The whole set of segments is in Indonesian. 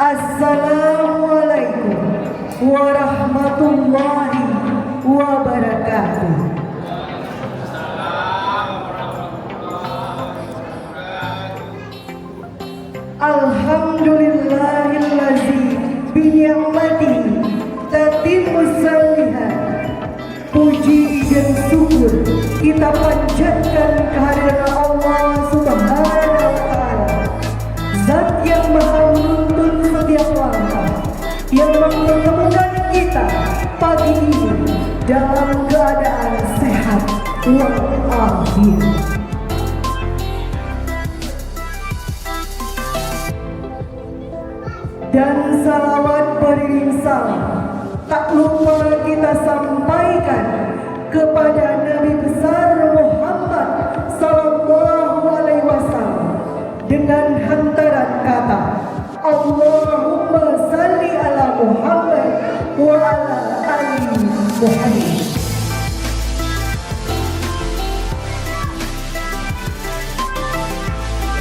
Assalamualaikum warahmatullahi wabarakatuh. Alhamdulillahillazi bini'matihi tatimmus shalihat. Puji dan syukur kita panjatkan kehadiran Allah Subhanahu wa Ta'ala, Zat yang maha menuntun setiap langkah, yang mempertemukan kita pagi ini dalam keadaan sehat walafiat. Dan salawat beriring salam tak lupa kita sampaikan kepada Nabi besar Muhammad sallallahu alaihi wasallam dengan hantaran kata Allahumma salli ala Muhammad wa ala ali Muhammad.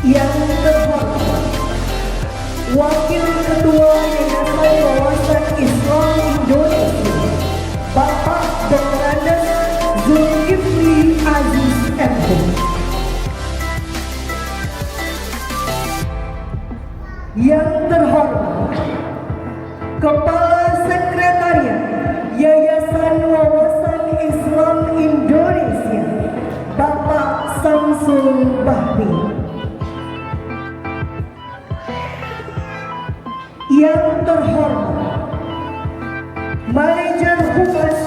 Yang terhormat Wakil Ketua Yayasan Wawasan Islam Indonesia, Bapak Dr. Andes Zulkifli Aziz MH. Yang terhormat Kepala Sekretariat Yayasan Wawasan Islam Indonesia, Bapak Samsul Bahri. Yang terhormat Manajer Humas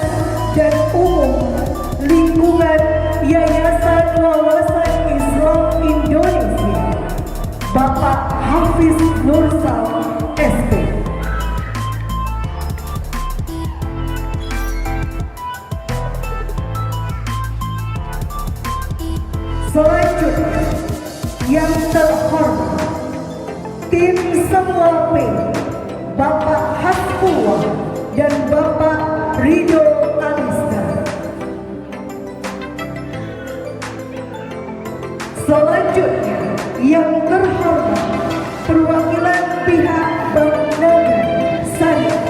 dan Umum Lingkungan Yayasan Wawasan Islam Indonesia, Bapak Hafiz Nursal SP. Selanjutnya yang terhormat tim semua P, Bapak Hasbullah dan Bapak Ridho Alista. Selanjutnya yang terhormat perwakilan pihak Bank Negara Syariah.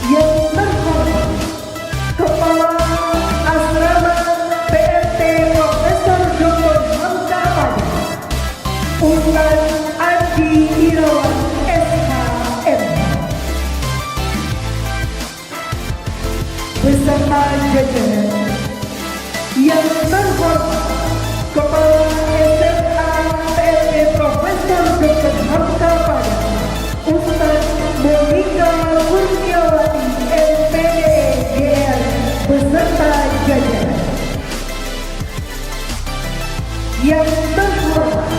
Yang terhormat Kepala Asrama PRT Profesor Dr. Hamka Pada, Ustaz Andi Irawan SHM, beserta jajaran. Yang terhormat Kepala SMA PRT Profesor Dr. Hamka Pada, Ustaz Monika Kurniawati MPD GR, beserta jajaran. Yang terhormat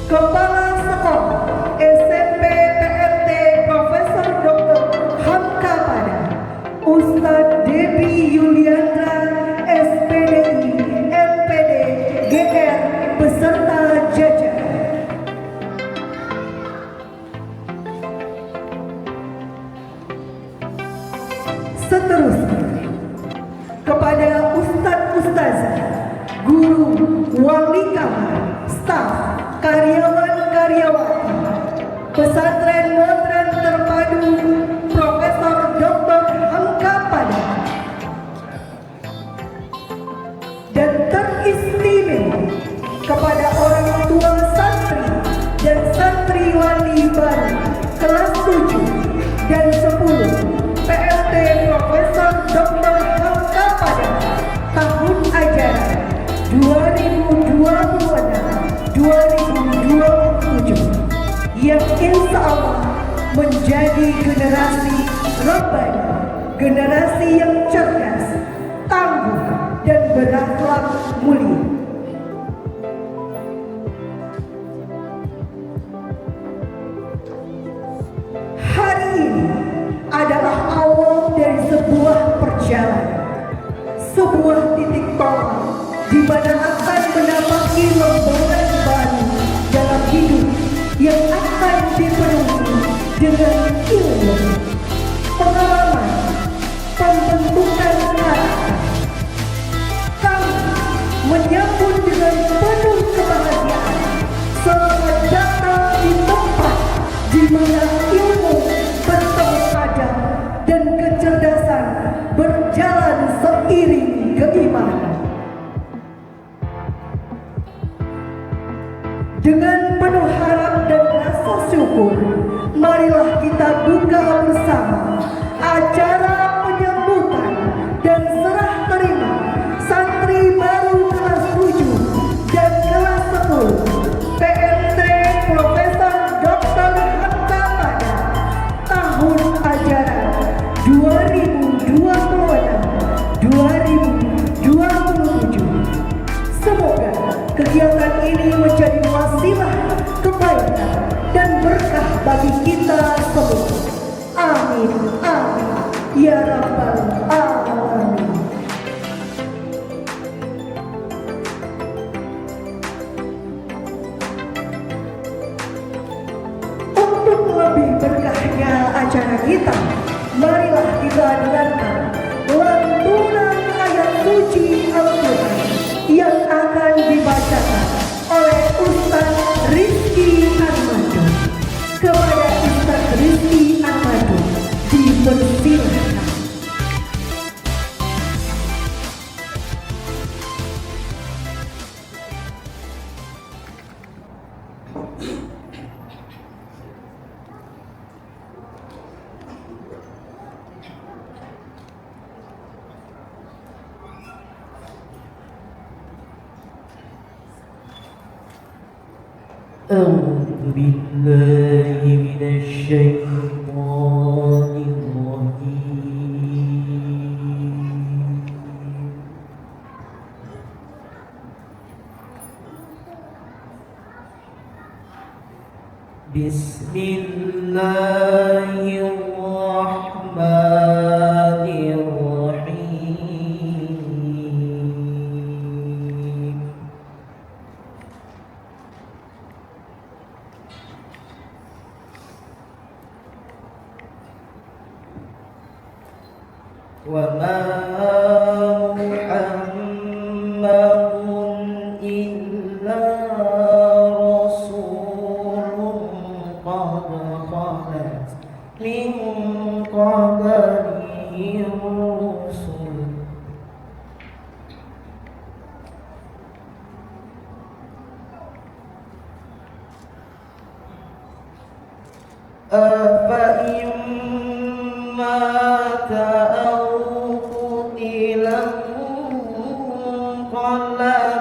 Kepala Sekolah SMP PRT Profesor Dr. Hamka Pada, Ustadz Debi Yuliandra SPDI MPD GR, beserta jajaran. Seterusnya kepada Ustadz-Ustazah, guru, wali kamar, staf, karyawan-karyawati Pesantren Modern Terpadu Profesor Dr. Hamka Pada, dan teristimewa kepada orang tua santri dan santriwati baru kelas 7 dan 10 PLT Profesor Dr. Hamka Pada tahun ajaran 2026-2027 yang insya Allah menjadi generasi Rabbani, generasi yang cerdas, tangguh, dan berakhlak mulia. Hari ini adalah awal dari sebuah perjalanan, sebuah titik tolak di mana akan menapaki lembaran baru dalam hidup yang akan dipenuhi dengan ilmu, pengalaman, pembentukan karakter, tangguh, dengan ilmu bertemu adab dan kecerdasan berjalan seiring keimanan. Dengan penuh harap dan rasa syukur, marilah kita buka bersama acara penyambutan dan serah terima santri baru kelas 7 dan kelas 10 PMT Profesor Dr. Hamka pada tahun ajaran 2026-2027. Semoga kegiatan ini menjadi wasilah kebaikan dan berkah bagi kita semua. Amin, amin, ya rabbal alamin. Untuk lebih berkahnya acara kita, marilah kita dengarkan lantunan ayat suci Al-Quran yang akan dibacakan oleh Ustaz Rizky Armando. Kepada Ustaz Rizky Armando dipersilakan. أعوذ بالله من الشيطان الرجيم. بسم الله الرحمن الرحيم. وما محمد إلا رسول قد خلت من قبله الرسل أفإن مات أو قتل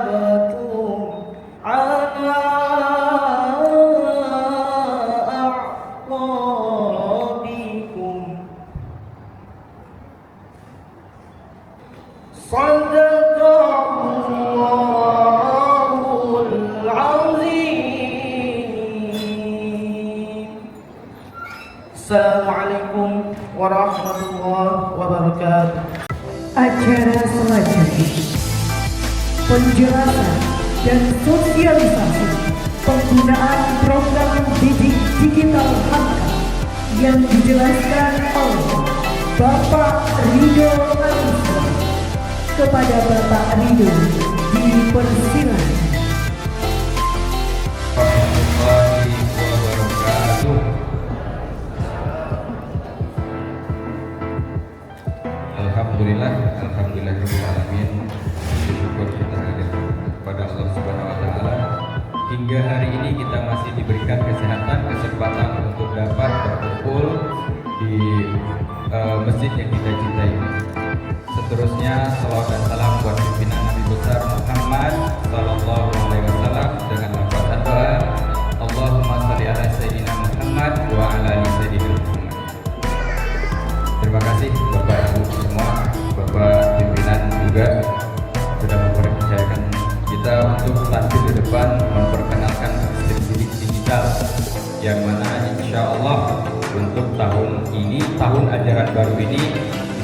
انقلبتم على أعقابكم. صدق الله العظيم. Assalamualaikum warahmatullahi wabarakatuh. Acara selanjutnya, penjelasan dan sosialisasi penggunaan program didik digital Hamka yang dijelaskan oleh Bapak Rido Anissa. Kepada Bapak Rido dipersilakan. Warahmatullahi wabarakatuh. Alhamdulillahirrahmanirrahim. Syukur kita kepada Allah Subhanahu wa Ta'ala. Hingga hari ini kita masih diberikan kesehatan, kesempatan untuk dapat berkumpul di masjid yang kita cintai. Seterusnya salawat dan salam buat pimpinan Nabi besar Muhammad sallallahu alaihi wasallam dengan lafaz doa Allahumma shalli ala sayyidina Muhammad wa ala ali sayyidina Muhammad. Terima kasih Bapak Ibu semua, Bapak pimpinan juga sudah mempercayakan kita untuk tampil di depan memperkenalkan sistem didik digital yang mana insya Allah untuk tahun ini, tahun ajaran baru ini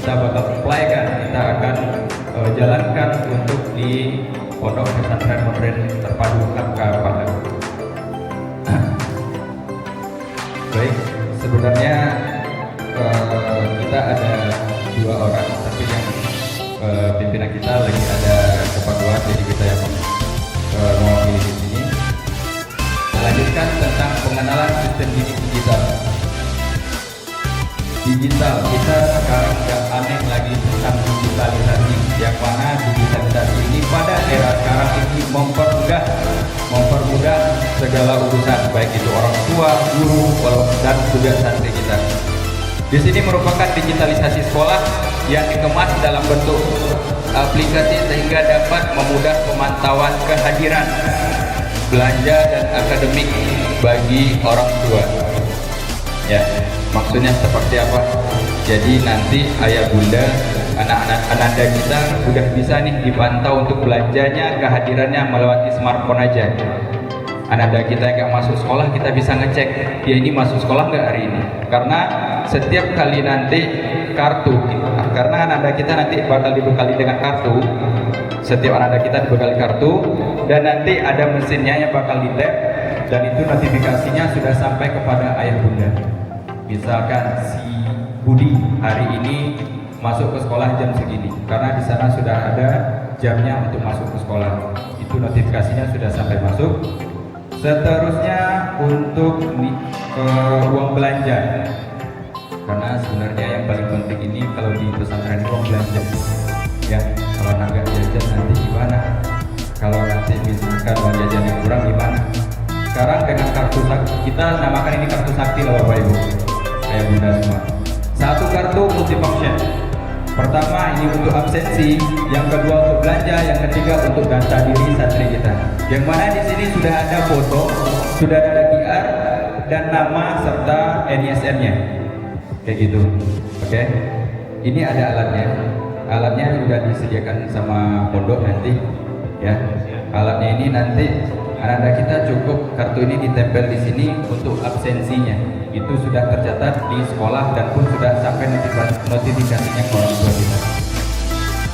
kita bakal apply-kan, kita akan jalankan untuk di Pondok Pesantren Modern Terpadu Hamka Padang. Baik, sebenarnya kita ada 2 orang, tapi yang pimpinan kita lagi ada keperluan, jadi kita yang mewakili di sini. Melanjutkan tentang pengenalan sistem didik digital. digital. Kita sekarang nggak aneh lagi tentang digitalisasi, yang mana digitalisasi ini pada era sekarang ini mempermudah segala urusan, baik itu orang tua, guru, dan juga santri kita. Di sini merupakan digitalisasi sekolah yang dikemas dalam bentuk aplikasi sehingga dapat memudah pemantauan kehadiran, belanja dan akademik bagi orang tua. Ya, maksudnya seperti apa? Jadi nanti ayah bunda, anak-anak ananda kita udah bisa nih dipantau untuk belanjanya, kehadirannya melewati smartphone aja. Ananda kita yang masuk sekolah, kita bisa ngecek dia ini masuk sekolah nggak hari ini. Karena setiap kali nanti kartu, karena ananda kita nanti bakal dibekali dengan kartu, setiap ananda kita dibekali kartu, dan nanti ada mesinnya yang bakal di tap, dan itu notifikasinya sudah sampai kepada ayah bunda. Misalkan si Budi hari ini masuk ke sekolah jam segini, karena di sana sudah ada jamnya untuk masuk ke sekolah. Itu notifikasinya sudah sampai masuk. Seterusnya untuk uang belanja, karena sebenarnya yang paling penting ini kalau di pesantren uang belanja. Ya, kalau nggak jajan nanti gimana? Kalau nanti misalkan uang jajannya kurang gimana? Sekarang dengan kartu sakti, kita namakan ini kartu sakti loh Bapak Ibu, ayah bunda semua. Satu kartu multifunction. Pertama ini untuk absensi, yang kedua untuk belanja, yang ketiga untuk data diri santri kita. Yang mana di sini sudah ada foto, sudah ada QR dan nama serta NISN-nya. Kayak gitu. Oke. Ini ada alatnya. Alatnya sudah disediakan sama pondok nanti ya. Alatnya ini nanti anak-anak kita cukup kartu ini ditempel di sini untuk absensinya. Itu sudah tercatat di sekolah dan pun sudah sampai notifikasinya ke orang tua kita.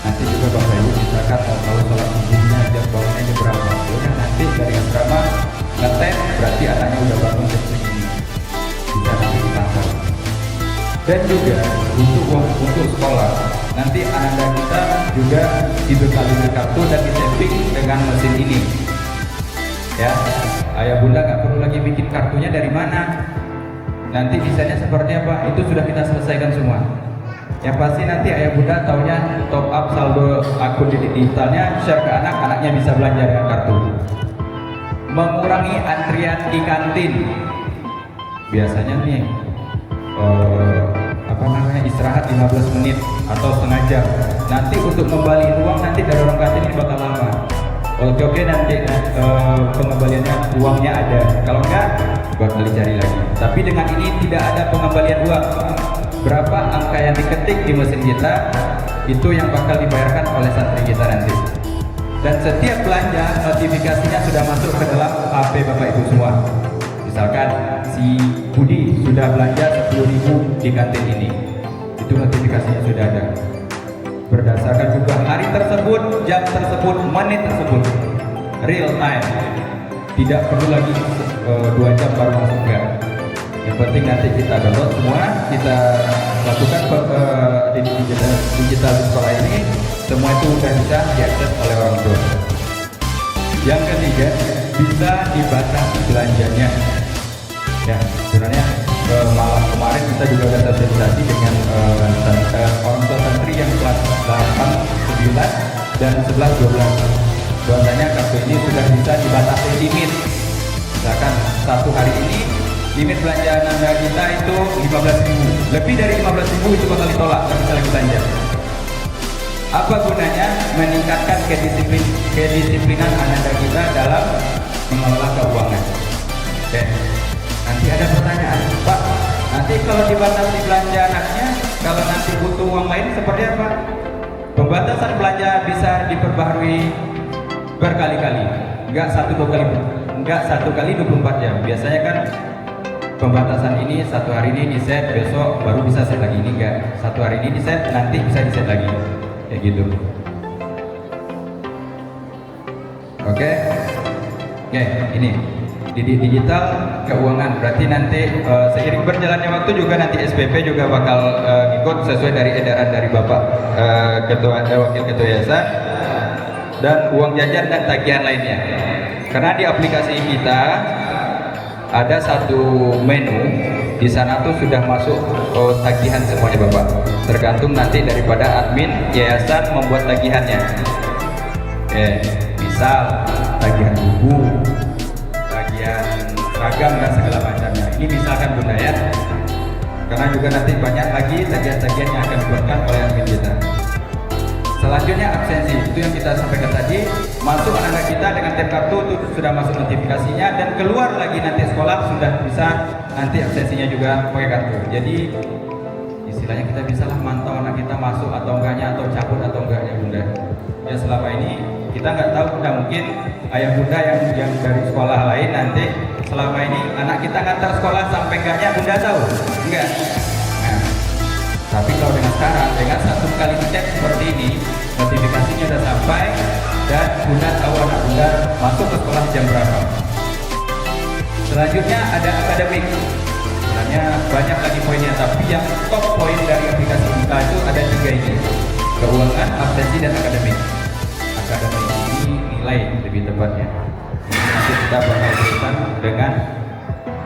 Nanti juga Bapak Ibu misalkan mau tahu sholat subuhnya jam bangunnya jam berapa, udah nanti dari asrama ngetes berarti anaknya udah bangun jam segini, bisa nanti dipantau. Dan juga untuk sekolah nanti anak-anak kita juga dibekali dengan kartu dan di-tapping dengan mesin ini. Ya, ayah bunda nggak perlu lagi bikin kartunya dari mana. Nanti desainnya seperti apa, itu sudah kita selesaikan semua. Yang pasti nanti ayah bunda taunya top up saldo akun digitalnya, share ke anak, anaknya bisa belanja dengan kartu. Mengurangi antrian di kantin. Biasanya nih istirahat 15 menit atau setengah jam. Nanti untuk kembali uang nanti dari orang kantin ini bakal lama. Oke nanti pengembaliannya uangnya ada. Kalau enggak bakal dicari lagi. Tapi dengan ini tidak ada pengembalian uang. Berapa angka yang diketik di mesin kita itu yang bakal dibayarkan oleh santri kita nanti. Dan setiap belanja notifikasinya sudah masuk ke dalam HP Bapak Ibu semua. Misalkan si Budi sudah belanja 10.000 di kantin ini, itu notifikasinya sudah ada. Berdasarkan juga hari tersebut, jam tersebut, menit tersebut, real time. Tidak perlu lagi 2 jam baru masuk enggak. Yang penting nanti kita download semua, kita lakukan digital di sekolah ini, semua itu sudah bisa diakses oleh orang tua. Yang ketiga, bisa dibatasi belanjanya. Ya, sebenarnya malam kemarin kita juga ada sosialisasi dengan orang tua santri yang kelas 8, 9, dan 11, 12. Bahwasanya kartu ini sudah bisa dibatasi limit. Misalkan satu hari ini limit belanja anda kita itu 15.000. Lebih dari 15.000 itu bakal ditolak, nggak bisa lagi belanja. Apa gunanya? Meningkatkan kedisiplinan anda kita dalam mengelola keuangan. Oke. Nanti ada pertanyaan, Pak, nanti kalau dibatasi belanja anaknya, kalau nanti butuh uang lain seperti apa? Pembatasan belanja bisa diperbaharui berkali-kali, enggak satu kali 24 jam. Biasanya kan pembatasan ini satu hari ini di set, besok baru bisa set lagi. Ini enggak, satu hari ini di set, nanti bisa di set lagi, kayak gitu. Oke, ini digital keuangan berarti nanti seiring berjalannya waktu juga nanti SPP juga bakal ikut sesuai dari edaran dari Bapak Wakil Ketua Yayasan, dan uang jajan dan tagihan lainnya. Karena di aplikasi kita ada satu menu di sana tuh sudah masuk tagihan semuanya Bapak. Tergantung nanti daripada admin yayasan membuat tagihannya. Oke, misal tagihan buku, tagihan seragam dan segala macamnya. Ini misalkan Bunda ya. Karena juga nanti banyak lagi tagihan-tagihan yang akan dibuatkan oleh admin kita. Selanjutnya absensi, itu yang kita sampaikan tadi. Masuk anak-anak kita dengan tab kartu itu sudah masuk notifikasinya, dan keluar lagi nanti sekolah sudah bisa nanti absensinya juga pakai kartu. Jadi istilahnya kita bisa lah mantau anak kita masuk atau enggaknya, atau cabut atau enggaknya Bunda. Ya selama ini kita nggak tahu, Bunda, mungkin ayah Bunda yang dari sekolah lain nanti selama ini anak kita ngantar sekolah sampai enggaknya Bunda tahu? Enggak. Nah, tapi kalau dengan sekarang, dengan satu kali cek seperti ini, notifikasinya sudah sampai dan Bunda tahu anak Bunda masuk ke sekolah jam berapa. Selanjutnya ada akademik. Sebenarnya banyak lagi poinnya, tapi yang top poin dari aplikasi kita itu ada 3 ini: keuangan, absensi, dan akademik. Akademik ini nilai lebih tepatnya. Nanti kita bakal berikan dengan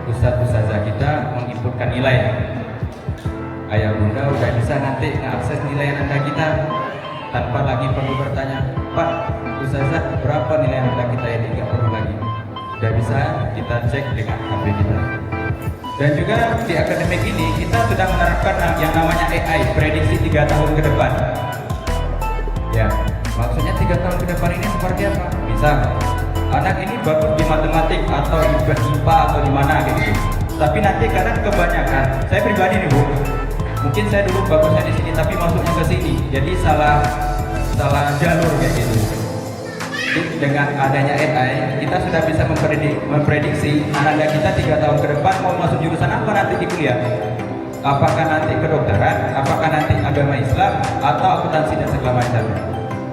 ustadz-ustazah kita menginputkan nilai. Ayah Bunda udah bisa nanti mengakses nilai anak kita tanpa lagi perlu bertanya, Pak, ustazah berapa nilai anak kita ini? Nggak perlu lagi. Udah bisa kita cek dengan HP kita. Dan juga di akademik ini kita sudah menerapkan yang namanya AI, prediksi 3 tahun ke depan. Ya, maksudnya 3 tahun ke depan ini seperti apa? Bisa anak ini bagus di matematik atau IPA atau di mana gitu. Tapi nanti kadang kebanyakan, saya pribadi nih Bu, mungkin saya dulu bagusnya di sini tapi masuknya ke sini, jadi salah jalur kayak gitu. Dengan adanya AI, kita sudah bisa memprediksi anak kita 3 tahun ke depan mau masuk jurusan apa nanti di kuliah. Apakah nanti kedokteran, apakah nanti agama Islam, atau akuntansi dan segala macam.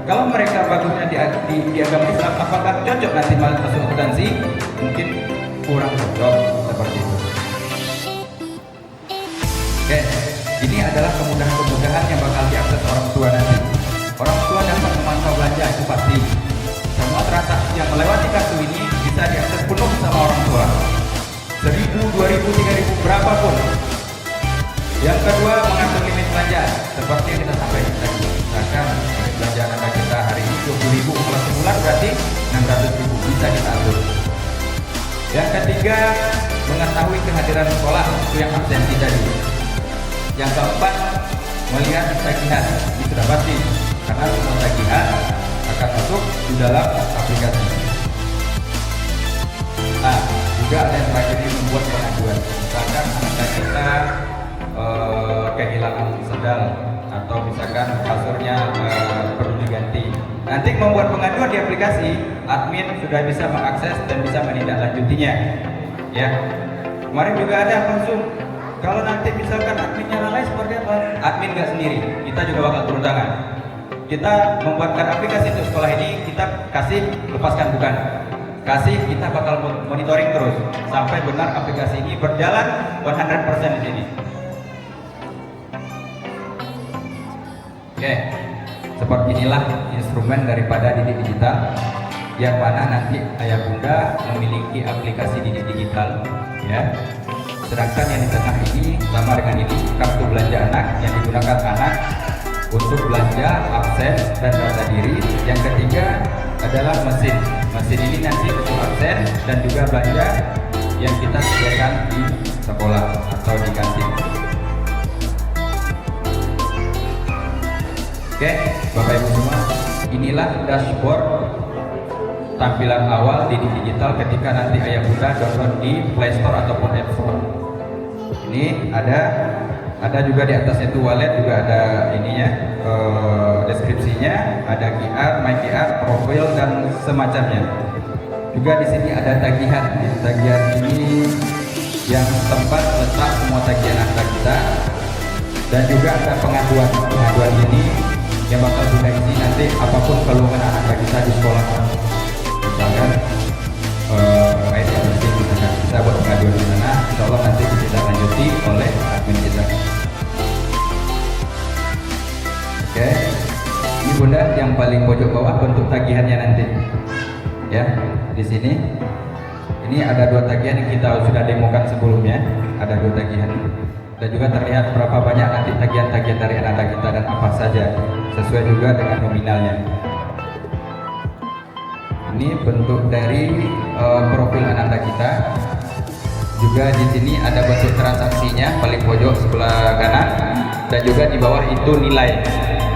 Kalau mereka bagusnya di agama Islam, apakah cocok nanti masuk akuntansi? Mungkin kurang cocok seperti itu. Oke, ini adalah kemudahan-kemudahan yang bakal diakses orang tua nanti. Orang tua dapat memantau belanja, itu pasti. Semua transaksi yang melewati kartu ini bisa diakses penuh sama orang tua. 1.000, 2.000, 3.000, berapapun. Yang kedua, mengatur limit belanja. Seperti yang kita sampaikan tadi. Misalkan belanja anak kita hari ini 20.000, kalau sebulan berarti 600.000, bisa kita atur. Yang ketiga, mengetahui kehadiran sekolah, itu yang absensi tadi. Yang keempat, melihat tagihan. Ini sudah pasti, karena semua tagihan akan masuk di dalam aplikasi. Nah, juga ada yang terakhir ini membuat pengaduan. Misalkan anak kita kehilangan sendal atau misalkan kasurnya perlu diganti. Nanti membuat pengaduan di aplikasi, admin sudah bisa mengakses dan bisa menindaklanjutinya. Ya, kemarin juga ada konsum. Kalau nanti misalkan adminnya lalai seperti apa? Admin nggak sendiri, kita juga bakal turun tangan. Kita membuatkan aplikasi untuk sekolah ini, kita kasih lepaskan bukan, kasih kita bakal monitoring terus sampai benar aplikasi ini berjalan 100% di sini. Oke, seperti inilah instrumen daripada Didik Digital, yang mana nanti ayah bunda memiliki aplikasi Didik Digital, ya. Sedangkan yang di tengah ini sama dengan ini, kartu belanja anak yang digunakan anak untuk belanja, absen, dan data diri. Yang ketiga adalah mesin. Mesin ini nanti untuk absen dan juga belanja yang kita sediakan di sekolah atau di kantin. Oke, Bapak Ibu semua, inilah dashboard tampilan awal Didik Digital ketika nanti ayah bunda download di Play Store ataupun App Store. Ini ada juga di atasnya itu wallet, juga ada ininya, deskripsinya, ada QR, My QR, profil dan semacamnya. Juga di sini ada tagihan. Tagihan ini yang tempat letak semua tagihan anak kita, dan juga ada pengaduan. Pengaduan ini yang bakal kita isi nanti apapun keluhan anak kita di sekolah. Misalkan kita buat pengaduan di sana, insya Allah nanti kita lanjuti oleh admin kita. Oke, ini bunda yang paling pojok bawah bentuk tagihannya nanti, ya di sini Ini ada 2 tagihan yang kita sudah demokan sebelumnya, ada 2 tagihan. Dan juga terlihat berapa banyak nanti tagihan-tagihan dari anak kita dan apa saja, sesuai juga dengan nominalnya. Ini bentuk dari profil anak kita. Juga di sini ada bentuk transaksinya paling pojok sebelah kanan, dan juga di bawah itu nilai.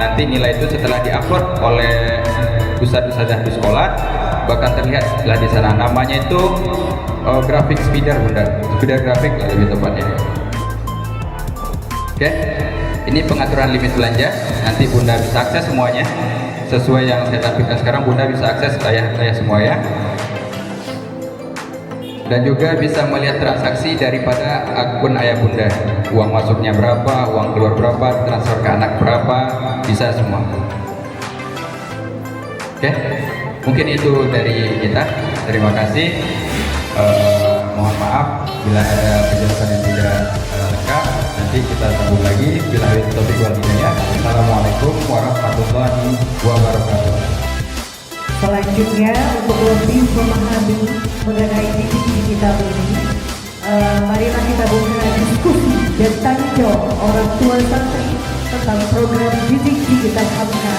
Nanti nilai itu setelah diupload oleh ustadz-ustadzah di sekolah bahkan terlihat setelah di sana. Namanya itu grafik feeder, Bunda. Feeder grafik lebih tepatnya. Oke, ini pengaturan limit belanja. Nanti Bunda bisa akses semuanya sesuai yang saya tampilkan sekarang. Bunda bisa akses saya semua ya. Dan juga bisa melihat transaksi daripada akun ayah Bunda. Uang masuknya berapa, uang keluar berapa, transfer ke anak berapa, bisa semua. Oke, mungkin itu dari kita. Terima kasih. Mohon maaf bila ada penjelasan yang tidak lengkap. Nanti kita sambung lagi. Bila ada topik wal-hidayah. Assalamualaikum warahmatullahi wabarakatuh. Selanjutnya untuk lebih memahami mengenai didik digital ini, marilah kita buka diskusi dan tanya jawab orang tua santri tentang program didik digital Hamka.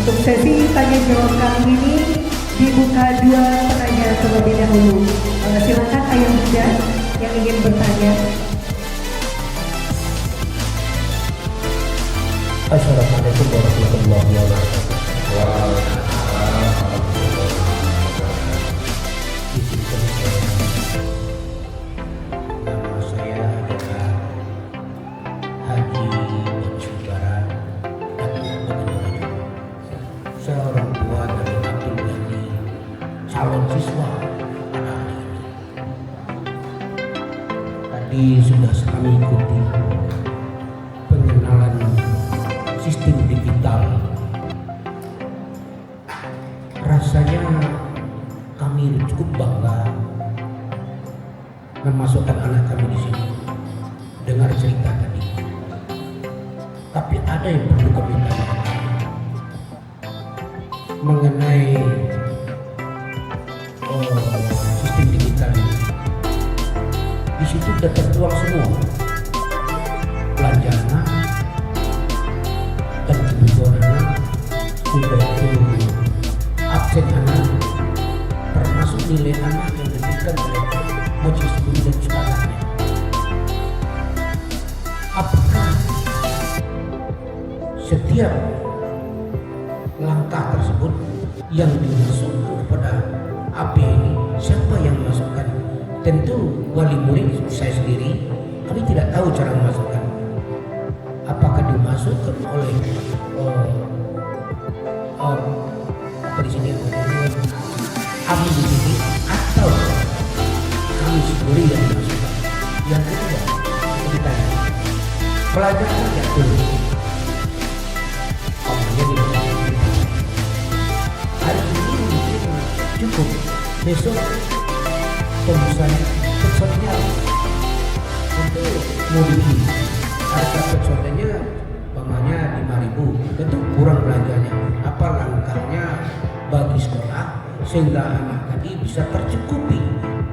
Untuk sesi tanya jawab kali ini dibuka 2 penanya terlebih dahulu. Silakan ayah bunda yang ingin bertanya. Assalamualaikum warahmatullahi wabarakatuh. Nama saya adalah Haji Bensubara seorang tua dari Abdul Ghani, calon siswa pada hari ini. Tadi sudah kami ikuti pengenalan sistem digital. Rasanya kami cukup bangga memasukkan anak kami di sini dengar cerita tadi. Tapi ada yang perlu kami tanyakan mengenai sistem digital ini. Di situ sudah tertuang semua belanja anak dan kebutuhan anak, sudah itu absen anak, termasuk nilai anak yang diberikan oleh majelis guru dan sebagainya. Apakah setiap langkah tersebut yang dimasukkan kepada AP ini, siapa yang memasukkan? Tentu wali murid saya sendiri, kami tidak tahu cara memasukkan. Apakah dimasukkan oleh apa di sini kami di sini atau kami sendiri yang dimasukkan? Yang kedua, kita pelajaran yang dulu hari ini mungkin cukup, besok pembusannya personnya untuk modif harga personnya banganya 5.000, tentu kurang belanjanya. Apa langkahnya bagi sekolah sehingga anak tadi bisa tercukupi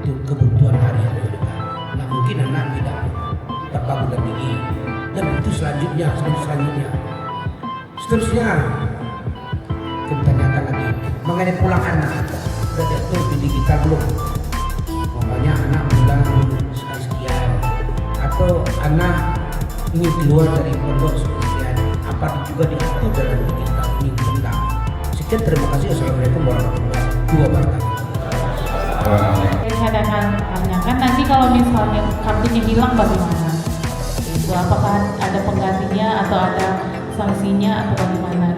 untuk kebutuhan harian mereka? Nah, mungkin anak tidak terbangun dan tinggi, dan itu selanjutnya. Seterusnya kita tanyakan lagi mengenai pulang anak. Sudah diatur di digital belum? Umpamanya anak pulang sekian, atau anak ini keluar dari pondok sekian, apa juga diatur dalam digital ini tentang. Sekian, terima kasih. Assalamualaikum warahmatullahi wabarakatuh. Saya tanyakan nanti kalau misalnya kartunya hilang bagaimana? Itu apakah ada penggantinya atau ada sanksinya atau bagaimana?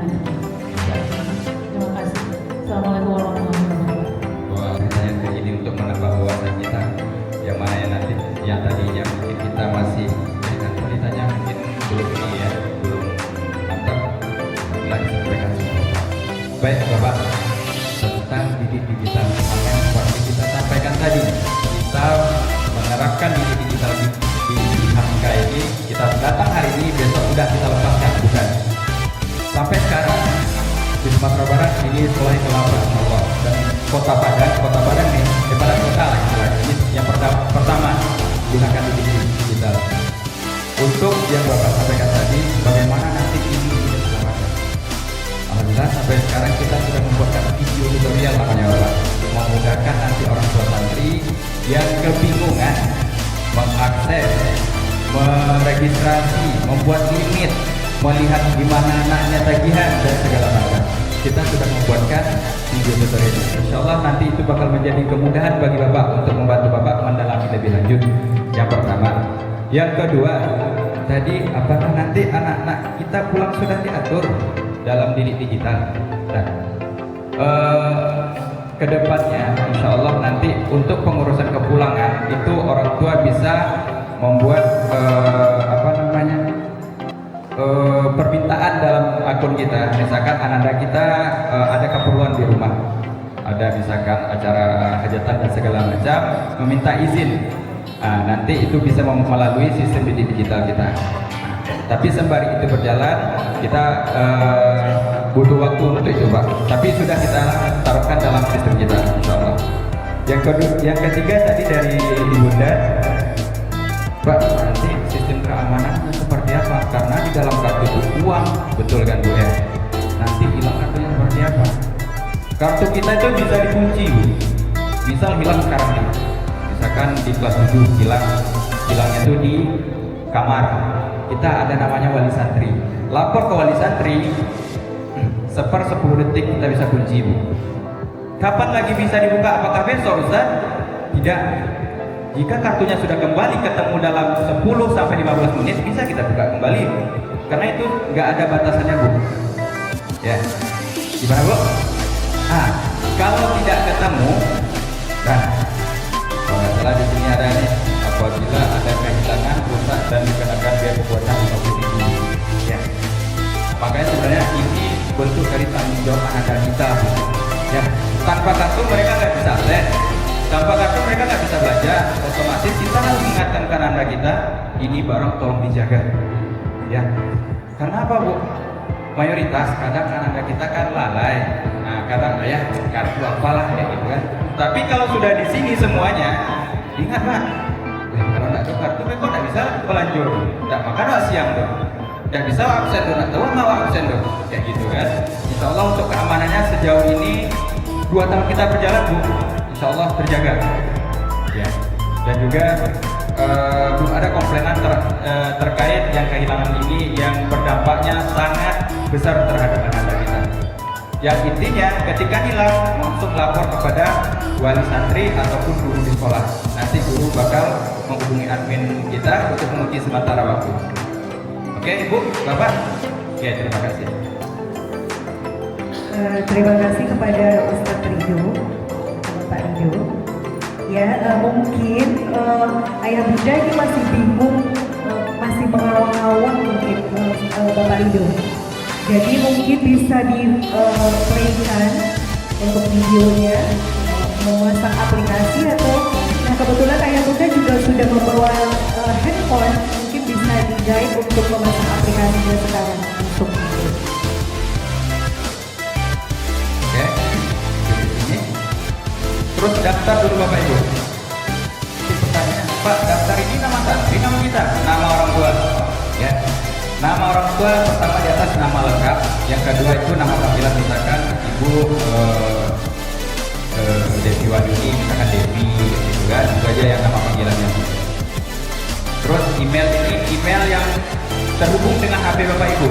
Terima kasih. Assalamualaikum warahmatullahi wabarakatuh. Pertanyaan ini untuk menambah wawasan kita, yang mana yang nanti yang tadinya mungkin kita masih dengan ditanya mungkin belum ini ya, belum mantap, lagi sampaikan semua. Baik Bapak, tentang didik digital yang seperti kita sampaikan tadi, kita menerapkan didik digital di Hamka ini. Kita datang hari ini, besok sudah kita lepaskan, bukan? Sampai sekarang di Sumatera Barat ini selain kelapa Allah dan Kota Padang nih, daripada Kota pertama, gunakan digital digital. Untuk yang Bapak sampaikan tadi, bagaimana nanti ini diselamatkan. Alhamdulillah sampai sekarang kita sudah membuatkan video tutorial namanya Bapak, memudahkan nanti orang tua santri yang kebingungan mengakses, meregistrasi, membuat limit, melihat di mana anaknya tagihan dan segala macam. Kita sudah membuatkan video tutorial. Insya Allah nanti itu bakal menjadi kemudahan bagi Bapak untuk membantu Bapak mendalami lebih lanjut. Yang pertama. Yang kedua, tadi apakah nanti anak-anak kita pulang sudah diatur dalam didik digital? Nah, kedepannya Insya Allah nanti untuk pengurusan kepulangan itu orang tua bisa membuat permintaan dalam akun kita. Misalkan anak kita ada keperluan di rumah, ada misalkan acara hajatan dan segala macam, meminta izin. Nanti itu bisa melalui sistem didik digital kita. Tapi sembari itu berjalan, kita butuh waktu untuk itu Pak. Tapi sudah kita taruhkan dalam sistem kita, Insya Allah. Yang ketiga tadi dari Ibunda, Pak, nanti sistem keamanannya seperti apa? Karena di dalam kartu itu uang, betul kan Bu ya? Nanti hilang kartunya seperti apa? Kartu kita itu bisa dikunci Bu. Misal hilang sekarang nih, misalkan di kelas 7 hilangnya itu di kamar. Kita ada namanya wali santri. Lapor ke wali santri, 10 detik kita bisa kunci Bu. Kapan lagi bisa dibuka? Apakah besok Ustaz? Tidak. Jika kartunya sudah kembali ketemu dalam 10 sampai 15 menit bisa kita buka kembali. Karena itu nggak ada batasannya Bu. Ya. Gimana Bu? Kalau tidak ketemu, nah, kalau nggak salah di sini ada nih, apabila ada kehilangan, rusak dan dikenakan biaya pembuatan OTP. Ya. Makanya sebenarnya ini bentuk dari tanggung jawab anak kita. Ya. Tanpa kartu mereka nggak bisa akses. Tanpa kartu mereka nggak bisa belajar. Otomatis kita harus ingatkan ke anak kita, ini barang tolong dijaga. Ya, karena apa Bu? Mayoritas kadang anak kita kan lalai. Nah, kadang ya kartu apalah ya gitu kan. Tapi kalau sudah di sini semuanya, ingat Pak. Kalau nggak ada kartu, kok nggak bisa pelanjur. Nggak makan nggak siang dong. Nggak bisa absen dong. Nggak tahu mau absen dong. Ya gitu kan. Insya Allah untuk keamanannya sejauh ini 2 tahun kita berjalan Bu. Insya Allah terjaga. Ya. Dan juga belum ada komplainan terkait yang kehilangan ini yang berdampaknya sangat besar terhadap anak kita. Yang intinya ketika hilang langsung lapor kepada wali santri ataupun guru di sekolah. Nanti guru bakal menghubungi admin kita untuk menguji sementara waktu. Oke Ibu, Bapak. Oke, terima kasih. Terima kasih kepada Ustadz Ridho, Pak Ridho. Ya, mungkin ayah bunda ini masih bingung, masih mengawang-awang mungkin Bapak Ridho. Jadi mungkin bisa di-playkan untuk videonya, memasang aplikasi atau, nah kebetulan ayah bunda juga sudah membawa handphone, mungkin bisa di-guide untuk memasang aplikasinya sekarang untuk video. Oke, ini. Terus daftar dulu Bapak Ibu. Pertanyaan, Pak, daftar ini nama santri, nama kita, nama orang tua. Ya, nama orang tua pertama di atas nama lengkap. Yang kedua itu nama panggilan, misalkan Ibu Devi Waduni, misalkan Devi, gitu kan. Itu aja yang nama panggilannya. Terus email ini email yang terhubung dengan HP Bapak Ibu.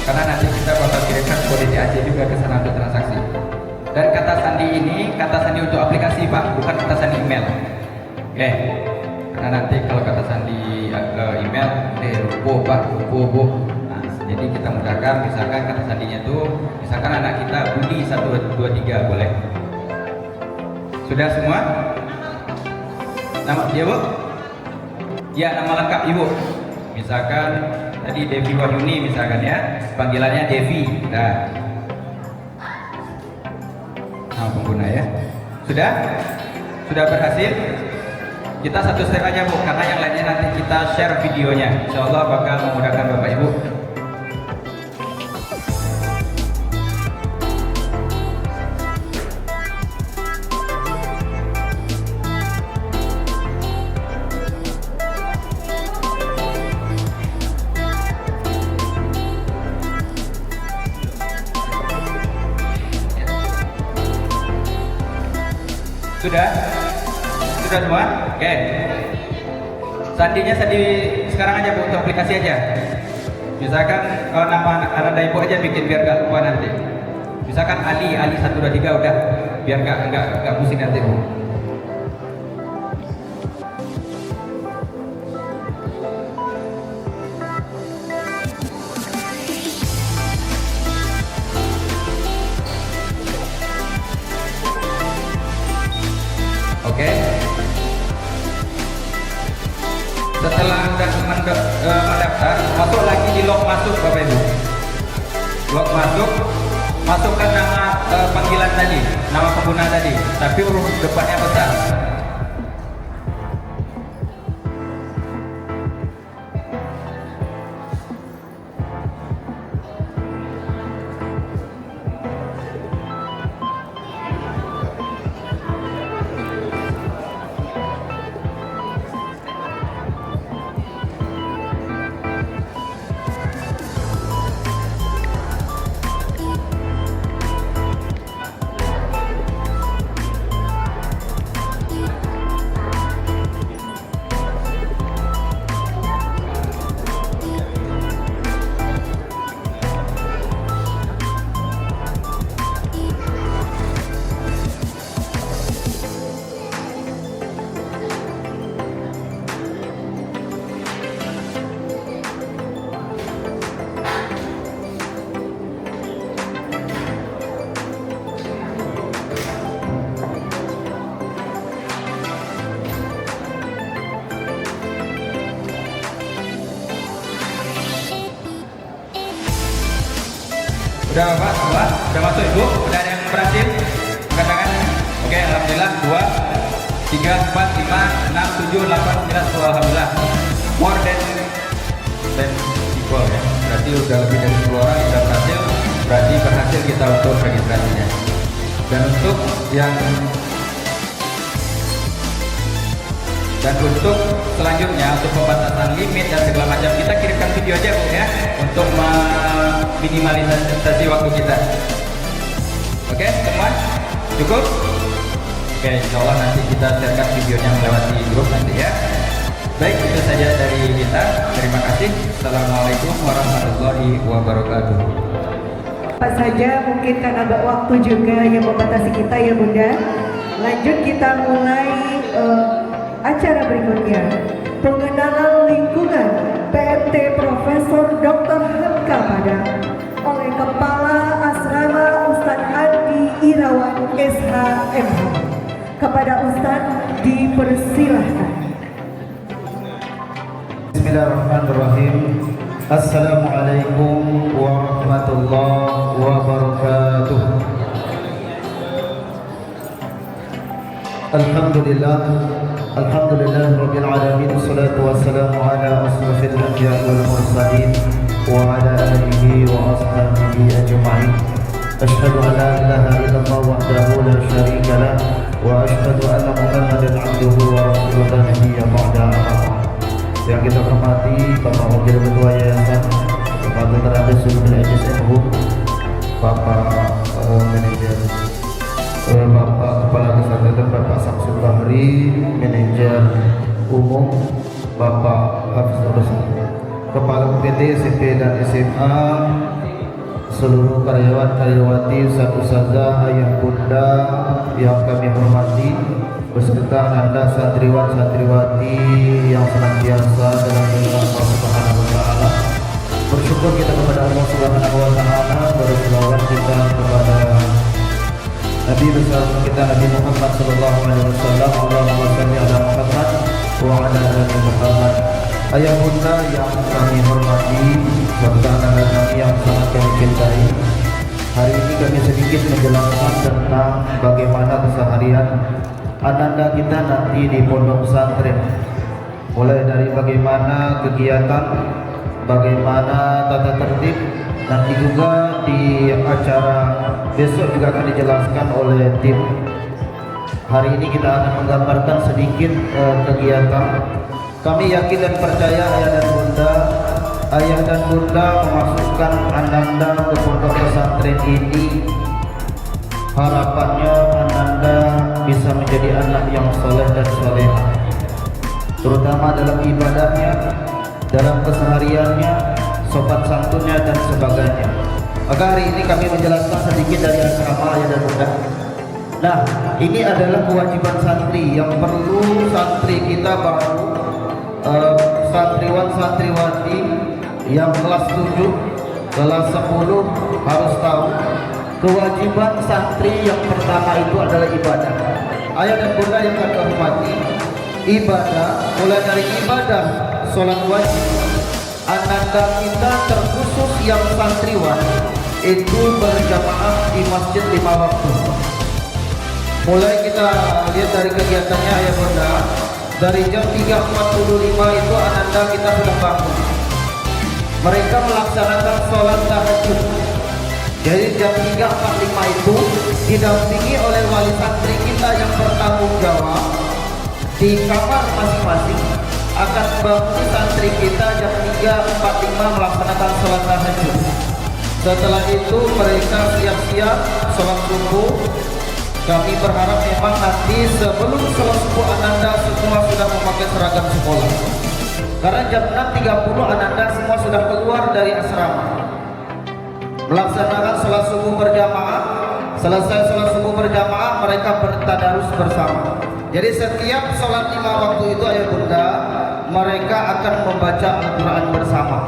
Karena nanti kita bakal kirimkan kode TAC juga ke sana untuk transaksi. Dan kata sandi ini, kata sandi untuk aplikasi Pak, bukan kata sandi email. Oke, karena nanti kalau kata sandi email, lupa Pak, lupa. Nah, jadi kita mudahkan, misalkan kata sandinya itu, misalkan anak kita Budi 123 boleh. Sudah semua? Nama dia Bu? Ya, nama lengkap Ibu. Misalkan tadi Devi Wahyuni misalkan ya, panggilannya Devi. Nah, nama pengguna ya. Sudah berhasil? Kita satu step aja Bu, karena yang lainnya nanti kita share videonya. Insya Allah bakal memudahkan Bapak Ibu. Sudah? Sudah semua? Oke. Sandinya sandi sekarang aja Bu, untuk aplikasi aja. Misalkan nama anak ibu aja bikin biar gak lupa nanti. Misalkan Ali 1 2 3 udah, biar gak pusing nanti Bu. Oke. Setelah Anda mendaftar, masuk lagi di log masuk Bapak Ibu. Log masuk, masukkan nama panggilan tadi, nama pengguna tadi, tapi huruf depannya besar. Udah Bapak, semua? Udah masuk Ibu? Udah ada yang berhasil? Angkat tangan. Oke, alhamdulillah. 2, 3, 4, 5, 6, 7, 8, 9, 10, alhamdulillah. More than equal ya. Berarti udah lebih dari 10 orang yang udah berhasil. Berarti berhasil kita untuk registrasinya. Dan untuk selanjutnya untuk pembatasan limit dan segala macam, kita kirimkan video aja Bu ya, untuk meminimalisasi waktu kita. Oke, semua cukup? Oke, insya Allah nanti kita sharekan videonya melewati grup nanti ya. Baik, itu saja dari kita. Terima kasih. Assalamualaikum warahmatullahi wabarakatuh. Apa saja, mungkin karena waktu juga yang membatasi kita ya Bunda. Lanjut kita mulai acara berikutnya, pengenalan lingkungan PMT Profesor Dr. Hamka Padang oleh Kepala Asrama Ustadz Andi Irawan SHMH. Kepada Ustadz dipersilahkan. Bismillahirrahmanirrahim. Assalamualaikum warahmatullahi wabarakatuh. Alhamdulillah rabbil alamin, wassalatu wassalamu ala asrafil anbiya'i wal mursalin wa ala alihi wa ashabihi ajma'in. Asyhadu an la ilaha illallah wahdahu la syarika lah wa asyhadu anna Muhammadan abduhu wa rasuluhu la nabiyya ba'da. Yang kita hormati Bapak Wakil Ketua Yayasan, Bapak Dr. Andes Sultan HSMU, Bapak Manajer, Bapak Kepala Kesehatan Bapak Samsul Bahri, Manajer Umum Bapak Hafiz Rasul, Kepala UPT, SMP dan SMA, seluruh karyawan-karyawati, ustaz-ustazah, ayah bunda yang kami hormati, beserta Anda santriwan-santriwati yang senantiasa dalam lindungan Allah Subhanahu wa taala. Bersyukur kita kepada Allah Subhanahu wa taala, berselawat kita kepada Nabi besar kita Nabi Muhammad sallallahu alaihi wasallam. Allahumma shalli ala Muhammad wa ala ali Muhammad. Ayah bunda yang kami hormati, serta anak-anak kami yang sangat kami cintai, hari ini kami sedikit menjelaskan tentang bagaimana keseharian ananda kita nanti di pondok pesantren, mulai dari bagaimana kegiatan, bagaimana tata tertib, nanti juga di acara besok juga akan dijelaskan oleh tim. Hari ini kita akan menggambarkan sedikit kegiatan. Kami yakin dan percaya ayah dan bunda memasukkan ananda ke pondok pesantren ini, harapannya ananda bisa menjadi anak yang soleh dan solehah, terutama dalam ibadahnya, dalam kesehariannya, sopan santunnya dan sebagainya. Maka hari ini kami menjelaskan sedikit dari asrama ayah dan bunda. Nah, ini adalah kewajiban santri yang perlu santri kita baru santriwan santriwati yang kelas 7, kelas 10 harus tahu. Kewajiban santri yang pertama itu adalah ibadah. Ayah dan bunda yang kami hormati, ibadah mulai dari ibadah sholat wajib. Ananda kita terkhusus yang santriwan itu berjamaah di masjid 5 waktu. Mulai kita lihat dari kegiatannya ayah bunda, dari jam 3.45 itu ananda kita sudah bangun. Mereka melaksanakan sholat tahajud. Jadi jam 3.45 itu didampingi oleh wali santri kita yang bertanggung jawab di kamar masing-masing akan bangun santri kita jam 3.45 melaksanakan sholat tahajud. Setelah itu mereka siap-siap sholat subuh. Kami berharap memang nanti sebelum sholat subuh ananda semua sudah memakai seragam sekolah. Karena jam 6.30 ananda semua sudah keluar dari asrama, melaksanakan sholat subuh berjamaah. Selesai sholat subuh berjamaah mereka bertadarus bersama. Jadi setiap sholat 5 waktu itu ayah bunda mereka akan membaca Al-Quran bersama.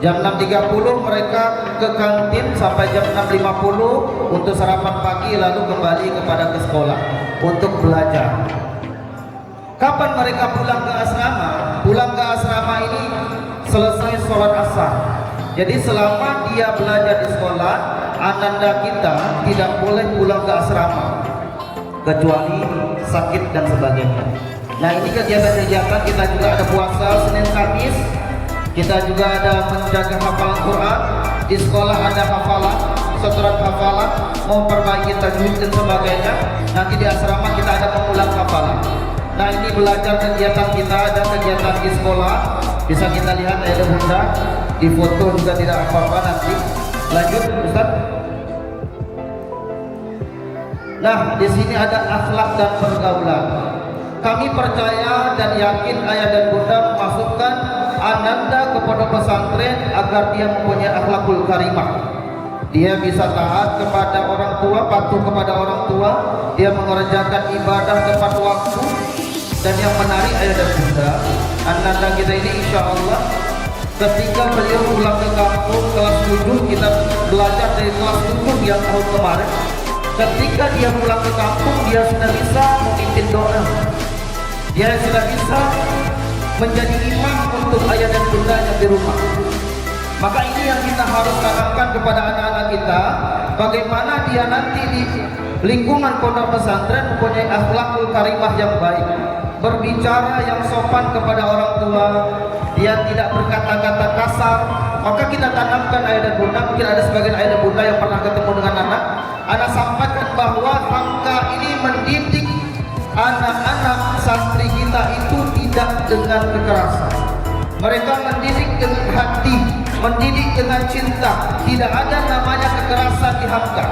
Jam 6.30 mereka ke kantin sampai jam 6.50 untuk sarapan pagi, lalu kembali ke sekolah untuk belajar. Kapan mereka pulang ke asrama? Pulang ke asrama ini selesai sholat asar. Jadi selama dia belajar di sekolah, ananda kita tidak boleh pulang ke asrama kecuali sakit dan sebagainya. Nah, ini kegiatan-kegiatan kita juga ada puasa Senin Kamis. Kita juga ada menjaga hafalan Quran. Di sekolah ada hafalan, setoran hafalan, memperbaiki tajwid dan sebagainya. Nanti di asrama kita ada pengulang hafalan. Nah, ini belajar kegiatan kita dan kegiatan di sekolah. Bisa kita lihat ayah dan bunda. Di foto juga tidak apa-apa nanti. Lanjut, Ustaz. Nah, di sini ada akhlak dan pergaulan. Kami percaya dan yakin ayah dan bunda memasukkan ananda kepada pesantren agar dia mempunyai akhlakul karimah. Dia bisa taat kepada orang tua, patuh kepada orang tua, dia mengerjakan ibadah tepat waktu. Dan yang menarik ayah dan bunda, ananda kita ini insya Allah ketika beliau pulang ke kampung kelas 7, kita belajar dari kelas 7 yang tahun kemarin. Ketika dia pulang ke kampung, dia sudah bisa memimpin doa. Dia sudah bisa menjadi imam untuk ayah dan bundanya di rumah. Maka ini yang kita harus tanamkan kepada anak-anak kita, bagaimana dia nanti di lingkungan pondok pesantren mempunyai akhlakul karimah yang baik, berbicara yang sopan kepada orang tua, dia tidak berkata-kata kasar. Maka kita tanamkan ayah dan bunda. Mungkin ada sebagian ayah dan bunda yang pernah ketemu dengan anak sampaikan bahwa Hamka ini mendidik anak-anak santri kita itu tidak dengan kekerasan. Mereka mendidik dengan hati, mendidik dengan cinta. Tidak ada namanya kekerasan di Hamka,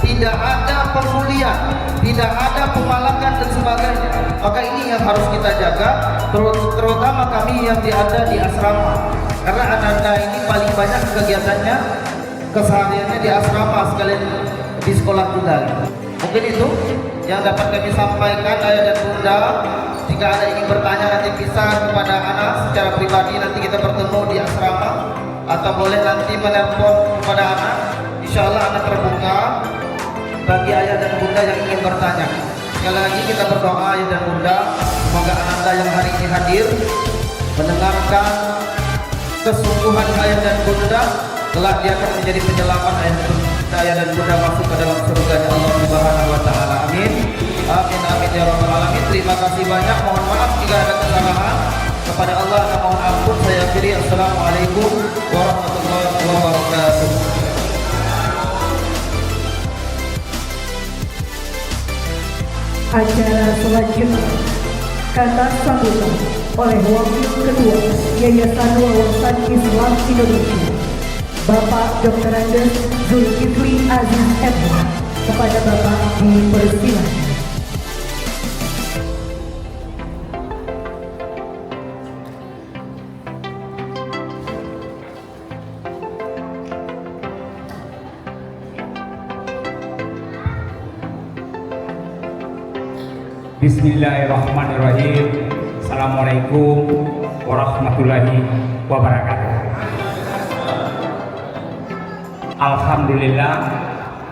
tidak ada pembulian, tidak ada pemalakan dan sebagainya. Maka ini yang harus kita jaga, terutama kami yang ada di asrama. Karena anak-anak ini paling banyak kegiatannya, kesehariannya di asrama sekalian di sekolah juga. Mungkin itu yang dapat kami sampaikan ayah dan bunda. Jika ada ingin bertanya nanti bisa kepada anak secara pribadi, nanti kita bertemu di asrama, atau boleh nanti menelpon kepada anak. Insya Allah anak terbuka bagi ayah dan bunda yang ingin bertanya. Sekali lagi kita berdoa ayah dan bunda, semoga anda yang hari ini hadir mendengarkan kesungguhan ayah dan bunda, kelak dia akan menjadi penyelamat ayah dan bunda masuk ke dalam surga Allah Subhanahu wa taala. Amin. Amin amin ya rabbal alamin. Terima kasih banyak. Mohon maaf jika ada kesalahan. Kepada Allah mohon ampun. Saya akhiri. Assalamualaikum warahmatullahi wabarakatuh. Acara selanjutnya kata sambutan oleh Wakil Ketua Yayasan Wawasan Islam Indonesia, Bapak Dr. Andes Zulkifli Aziz MH. kepada Bapak dipersilakan. Bismillahirrahmanirrahim. Assalamualaikum warahmatullahi wabarakatuh.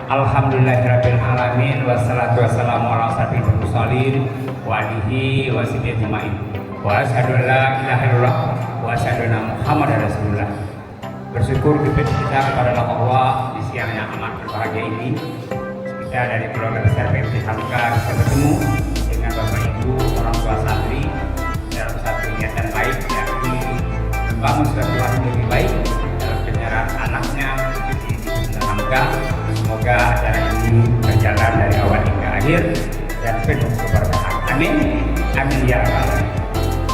Alhamdulillahirabbil alamin wassalatu wassalamu ala asyrofil mursalin wa alihi wa sahbihi ajmain. Wa asyhadu an la ilaha illallah wa asyhadu anna Muhammadar Rasulullah. Bersyukur kita kepada Allah di siang yang amat berbahagia ini. Kita dari keluarga besar PMT Hamka bisa bertemu dengan Bapak Ibu orang tua santri dalam satu niatan baik, yakni membangun suatu hati lebih baik dalam penyerahan anaknya di Hamka. Semoga acara ini berjalan dari awal hingga akhir dan penuh keberkahan. Amin. Amin ya rabbal alamin.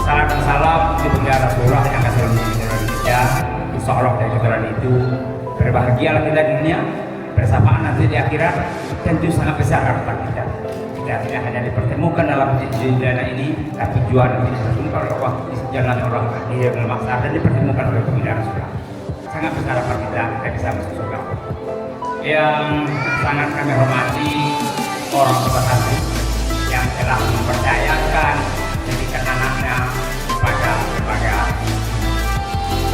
Salam dan salam untuk baginda Rasulullah yang akan selalu menjadi kita. Insya Allah dari keturunan itu berbahagialah kita di dunia, bersamaan nanti di akhirat. Tentu sangat besar harapan kita. Kita tidak hanya dipertemukan dalam dunia ini, tapi juga nanti dipertemukan oleh Allah di jalan Allah di dalam maksar dan dipertemukan oleh baginda Rasulullah. Sangat besar harapan kita bisa masuk surga. Yang sangat kami hormati orang tua santri yang telah mempercayakan pendidikan anaknya kepada berbagai arti.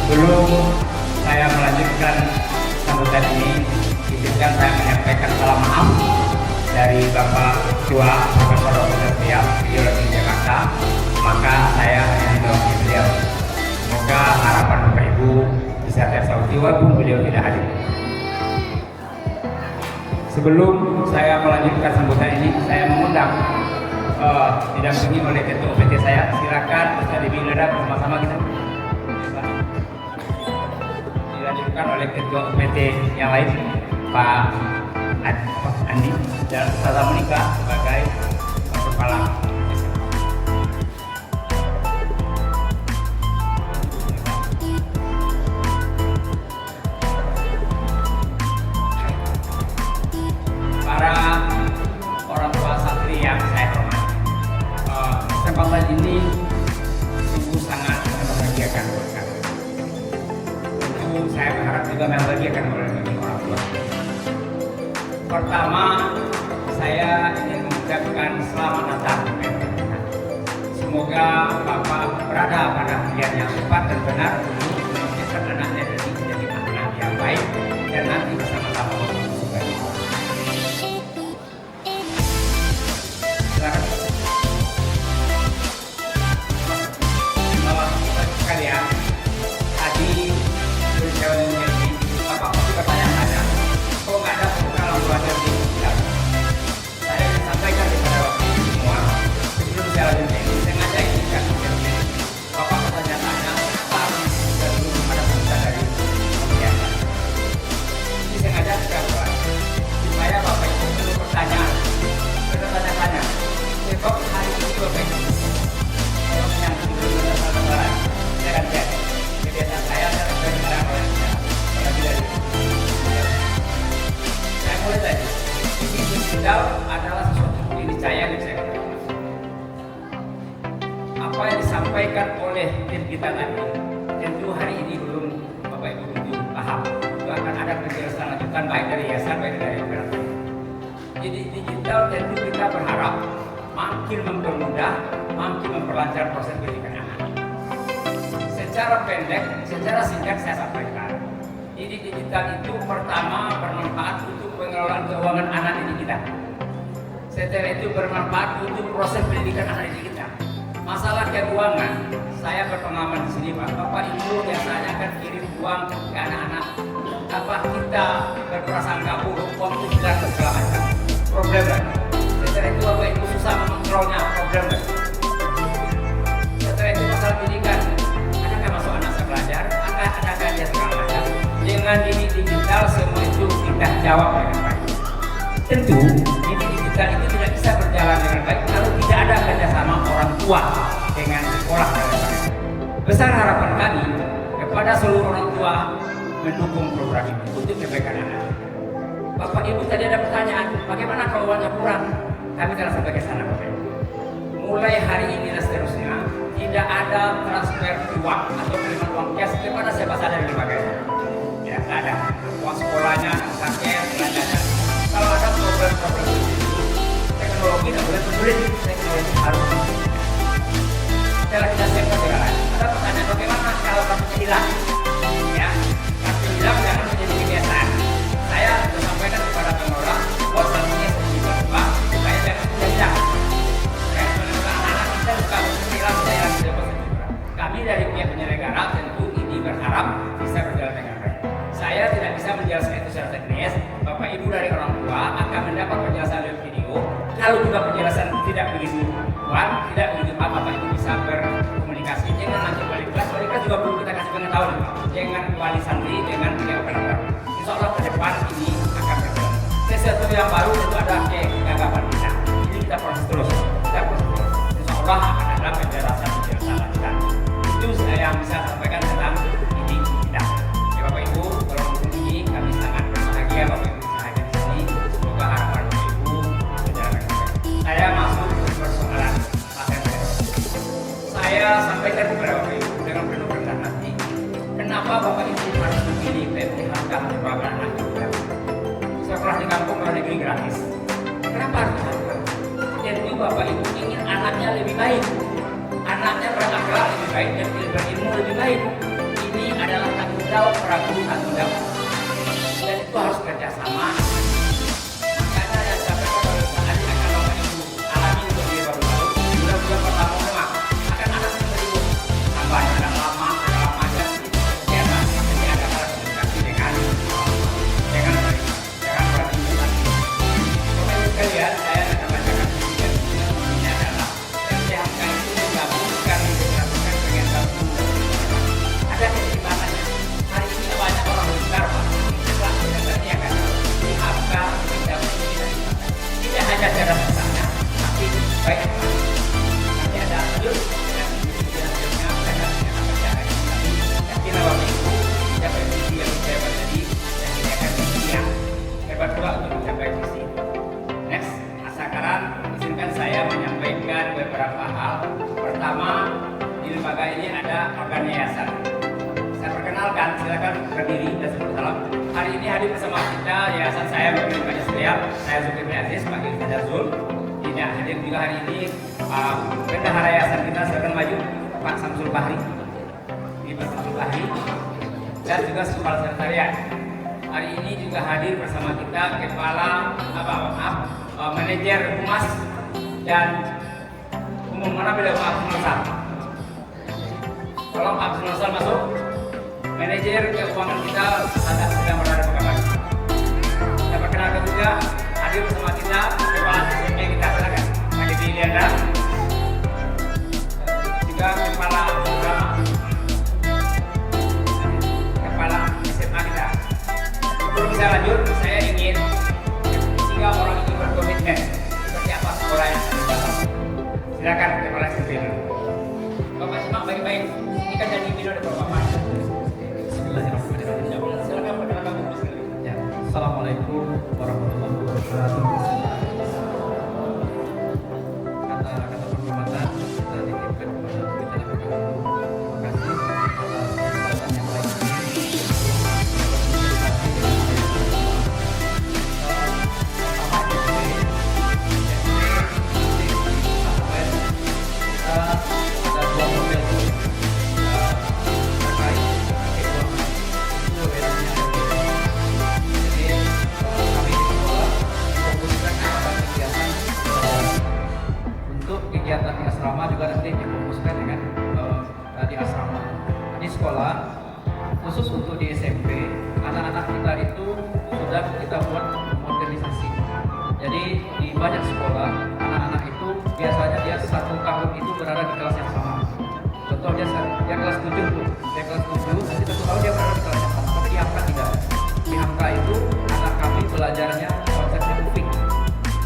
Sebelum saya melanjutkan sambutan ini, izinkan saya menyampaikan salam maaf dari Bapak Ketua Profesor Dr. Tiap Biologi Jakarta. Maka saya hanya mewakili beliau. Semoga harapan Bapak Ibu bisa tersauti walaupun beliau tidak hadir. Sebelum saya melanjutkan sambutan ini, saya mengundang didampingi oleh Ketua UPT saya. Silakan Ustaz Dibilada bersama-sama kita. Dilanjutkan oleh Ketua UPT yang lain, Pak Andi dan Ustazah Monika sebagai kepala. Para orang tua santri yang saya hormati, kesempatan ini sungguh sangat membahagiakan buat kami. Tentu saya berharap juga membahagiakan oleh orang tua. Pertama, saya ingin mengucapkan selamat datang. Semoga Bapak berada pada pilihan yang tepat dan benar untuk menjadikan anaknya menjadi anak yang baik dan nanti bersama-sama bersuka. Silakan. Sekalian, tadi saya menjadi Bapak pasti bertanya-tanya, kok nggak ada kalau belajar di Islam? Saya ingin sampaikan kepada Bapak semua. Sebelum saya lanjutkan ini, saya ngajak ini kan Bapak bertanya-tanya, dan belum ada perintah dari pembiayaan. Ini saya ngajak Bapak supaya Bapak itu perlu pertanyaan, bertanya-tanya. Sebab hari ini Bapak itu yang sebelum lebaran, saya akan cek kebiasaan saya berbicara oleh saya tidak. Saya mulai tadi, ini digital adalah sesuatu keniscayaan yang saya katakan. Apa yang disampaikan oleh tim kita tadi, tentu hari ini belum Bapak Ibu belum paham. Itu akan ada penjelasan lanjutan baik dari yayasan baik dari operator. Jadi digital tentu kita berharap makin mempermudah, makin memperlancar proses pendidikan anak. Secara pendek, secara singkat saya sampaikan. Jadi digital itu pertama bermanfaat untuk pengelolaan keuangan anak didik kita. Setelah itu bermanfaat untuk proses pendidikan anak didik kita. Masalah keuangan, saya berpengalaman di sini Pak. Bapak Ibu biasanya akan kirim uang ke anak-anak. Apa kita berprasangka buruk, uang itu tidak segala macam. Problem kan? Setelah itu Bapak Ibu susah mengontrolnya, problem kan? Setelah itu masalah pendidikan, adakah masuk anak saya belajar? Adakah dia segala macam? Dengan ini digital semua itu kita jawab dengan baik. Tentu ini digital itu tidak bisa berjalan dengan baik kalau tidak ada kerjasama orang tua dengan sekolah dan lain-lain. Besar harapan kami kepada seluruh orang tua mendukung program ini untuk kebaikan anak. Bapak Ibu tadi ada pertanyaan, bagaimana kalau uangnya kurang? Kami akan sampai ke sana Bapak Ibu. Mulai hari ini dan seterusnya tidak ada transfer uang atau penerimaan uang cash kepada siapa saja di lembaga. Ya, tidak ada. Uang sekolahnya, kakek, belanjanya. Kalau ada problem-problem itu, teknologi tidak boleh peduli. Teknologi harus. Setelah kita siapkan segala. Ada pertanyaan bagaimana kalau kartunya hilang? Ya, kartu hilang jangan menjadi kebiasaan. Saya sudah sampaikan kepada pengelola, bahwa sanksinya sedikit berubah supaya jangan hilang. Anak-anak kita suka hilang, saya tidak bisa. Kami dari pihak penyelenggara tentu ini berharap bisa berjalan dengan baik. Saya tidak bisa menjelaskan itu secara teknis. Bapak Ibu dari orang tua akan mendapat penjelasan lewat video. Kalau juga penjelasan tidak begitu kuat, tidak begitu apa, Bapak Ibu bisa berkomunikasi. Jangan nanti wali kelas juga perlu kita kasih pengetahuan. Jangan wali santri, dengan pihak operator. Insya Allah ke depan ini akan berjalan. Sesuatu yang baru itu ada kegagapan kita. Ini kita proses terus. Kita proses terus. Insya Allah akan ada penjelasan lanjutan. Itu saya yang bisa sampaikan tentang ini tidak. Ya Bapak Ibu, kalau ini kami sangat berbahagia Bapak Ibu bisa hadir di sini. Semoga harapan Bapak Ibu berjalan dengan baik. Saya masuk ke persoalan materi. Saya sampaikan kepada Bapak Ibu dengan penuh rendah hati. Kenapa Bapak Ibu harus memilih PPHK sebagai anak kita? Sekolah di kampung luar negeri gratis. Kenapa harus PPHK? Jadi Bapak Ibu ingin anaknya lebih baik. Anaknya berakhlak lebih baik dan berilmu lebih baik. Ini adalah tanggung jawab para guru, tanggung jawab. Dan itu harus kerjasama. Karena yang sampai pada saat ini akan Bapak Ibu alami untuk dia baru-baru. Bulan-bulan pertama memang akan ada sesuatu tambahan yang lama, segala macam. Karena ini ada harus komunikasi dengan berarti Bapak Ibu sekalian, saya akan bacakan ini adalah PPHK itu digabungkan dengan gabungan. Ada keseimbangannya. Hari ini banyak orang besar Pak. Setelah sebenarnya kan PPHK tidak hanya cara besarnya, tapi baik. Nanti ada lanjut dan kemudian yakin Bapak Ibu mencapai visi yang saya tadi dan ini akan yang hebat pula untuk mencapai visi. Next, sekarang izinkan saya menyampaikan beberapa hal. Pertama, di lembaga ini ada organ yayasan. Saya perkenalkan, silakan berdiri dan sebut salam. Hari ini hadir bersama kita yayasan saya Bapak Ibu sekalian. Saya Zulkifli Aziz, panggil saja Zul. Tidak hadir juga hari ini bendahara yayasan kita, silakan maju Pak Samsul Bahri. Ini Pak Samsul Bahri dan juga kepala sekretariat. Hari ini juga hadir bersama kita kepala manajer humas dan umum. Mana beliau Pak Abdul Tolong Pak Abdul masuk. Manajer keuangan kita sedang berada di belakang. Saya perkenalkan juga hadir bersama kita kepala SMP kita, silakan Pak Didi Lianda. Juga kepala SMA kita. Sebelum saya lanjut, saya ingin 3 orang itu berkomitmen seperti apa sekolah yang saya dapat. Silakan kepala SMP dulu. Bapak simak baik-baik. Ini kan jadi video dari Bapak. Bismillahirrahmanirrahim. Silakan perkenalkan dulu sekali. Ya, Assalamualaikum warahmatullahi wabarakatuh. Kata penghormatan kita titipkan kepada kita terima kasih atas kesempatan yang baik ini. Ada 2 model terkait ekonomi itu bedanya. Jadi kami di sekolah fokuskan kepada kegiatan untuk kegiatan di asrama juga nanti difokuskan dengan di asrama. Di sekolah khusus untuk di SMP anak-anak kita itu sudah kita buat modernisasi. Jadi di banyak sekolah anak-anak itu biasanya dia 1 tahun itu berada di kelas yang sama. Contohnya dia kelas 7 tuh, dia kelas 7 nanti 1 tahun dia berada di kelas yang sama. Tapi di Hamka tidak. Di Hamka itu anak kami belajarnya konsepnya moving.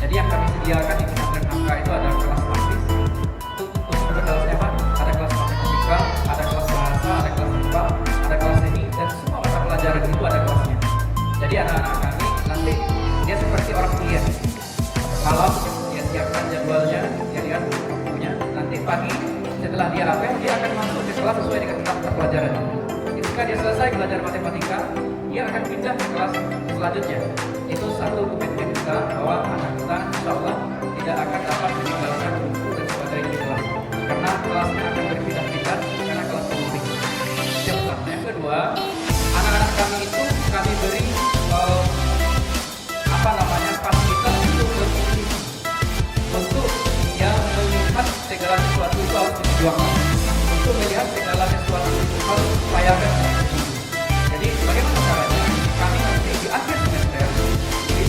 Jadi yang kami sediakan di pesantren Hamka itu ada kelas praktis. Itu khusus untuk kelasnya Pak. Ada kelas matematika, ada kelas bahasa, ada kelas IPA, ada kelas seni dan semua mata pelajaran itu ada kelasnya. Jadi anak-anak kami nanti ketika dia selesai belajar matematika, dia akan pindah ke kelas selanjutnya. Itu satu komitmen kita bahwa anak kita insya Allah tidak akan dapat meninggalkan buku dan sebagainya di kelas, karena kelasnya akan berpindah-pindah karena kelas komputer. Yang pertama. Yang kedua, anak-anak kami itu kami beri fasilitas untuk berkompetisi, untuk dia melihat segala sesuatu itu harus diperjuangkan, untuk melihat segala sesuatu itu harus diupayakan. Jadi bagaimana caranya? Kami nanti di akhir semester di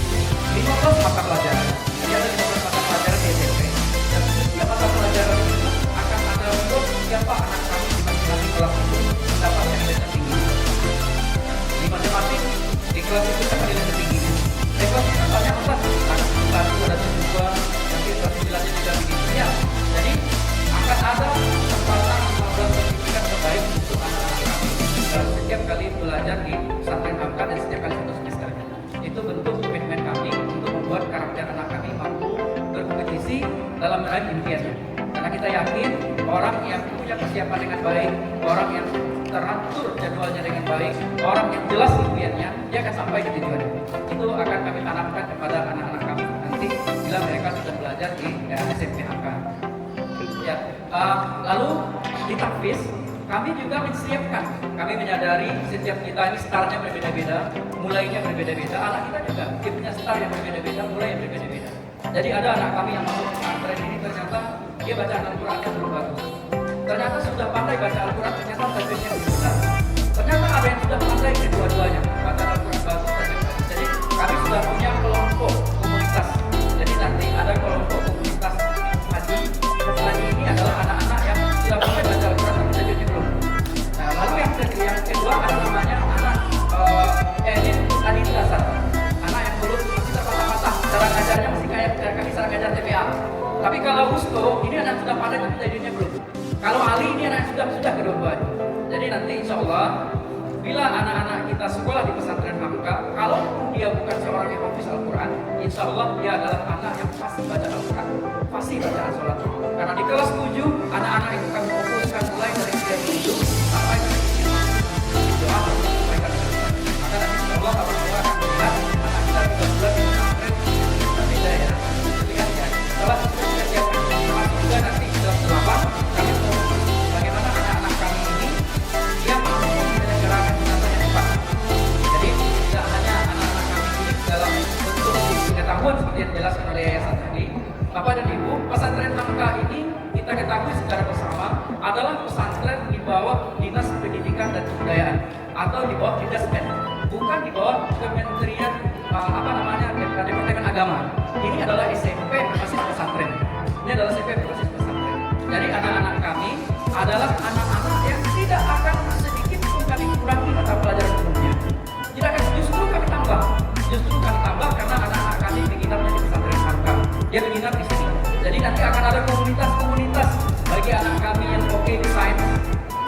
15 mata pelajaran, jadi ada 15 mata pelajaran di SMP, dan setiap mata pelajaran itu akan ada untuk siapa anak kami di masing-masing kelas itu mendapatkan nilai tertinggi. Di matematik di kelas itu akan nilai tertinggi. Kelas itu banyak kelas, ada 1, ada 2, nanti kelas 9-nya juga begitu ya. Jadi akan ada kesempatan 15 sertifikat terbaik untuk anak-anak kami dalam setiap kali belajar di pesantren Hamka dan setiap kali satu semester. Itu bentuk komitmen kami untuk membuat karakter anak kami mampu berkompetisi dalam meraih impiannya. Karena kita yakin orang yang punya persiapan dengan baik, orang yang teratur jadwalnya dengan baik, orang yang jelas impiannya, dia akan sampai ke tujuannya. Itu akan kami tanamkan kepada anak-anak kami nanti bila mereka sudah belajar di SMP HK. Ya, lalu di tahfiz kami juga menyiapkan, kami menyadari setiap kita ini startnya berbeda-beda, mulainya berbeda-beda. Anak kita juga punya start yang berbeda-beda, mulai yang berbeda-beda. Jadi ada anak kami yang masuk pesantren ini ternyata dia baca Al-Qurannya belum bagus. Ternyata sudah pandai baca Al-Quran, ternyata tajwidnya belum benar. Ternyata ada yang sudah pandai kedua-duanya, baca Al-Quran bagus, tajwid bagus. Jadi kami sudah punya kelompok komunitas. Jadi nanti ada kelompok komunitas haji. Haji ini adalah anak-anak yang sudah pandai baca Al-Quran tapi tajwidnya belum. Nah, lalu yang kedua ada namanya anak elit tadi dasar. Anak yang belum masih terpatah-patah, cara ngajarnya masih kayak kami cara ngajar TPA. Tapi kalau Gusto ini anak sudah pandai tapi tajwidnya belum. Kalau Ali ini anak sudah kedua-duanya. Jadi nanti insya Allah bila anak-anak kita sekolah di pesantren Hamka, kalau dia bukan seorang yang hafiz Al-Quran, insya Allah dia adalah anak yang pasti baca Al-Quran, pasti bacaan sholat. Karena di kelas 7 anak-anak itu kami fokuskan mulai dari usia 7 sampai ke usia doa dan kebaikan. Maka nanti insya Allah akan melihat anak kita 3 bulan di pesantren tapi daya lihat ya. Setelah kita siapkan termasuk juga nanti dalam 8 kami bagaimana anak-anak kami ini dia mampu menyelenggarakan jenazah yang tepat. Jadi tidak hanya anak-anak kami ini dalam bentuk pengetahuan seperti yang dijelaskan oleh yayasan tadi, Bapak dan Ibu, pesantren Hamka ini kita ketahui secara bersama adalah pesantren di bawah Dinas Pendidikan dan Kebudayaan atau di bawah Didasmen, bukan di bawah Kementerian Departemen Agama. Ini adalah SMP berbasis pesantren. Ini adalah SMP berbasis pesantren. Jadi anak-anak kami adalah anak-anak yang tidak akan sedikit pun kami kurangi mata pelajaran umumnya. Tidak akan, justru kami tambah. Justru kami tambah karena anak-anak kami menginapnya di pesantren Hamka. Dia menginap di sini. Jadi nanti akan ada komunitas-komunitas bagi anak kami yang oke di sains,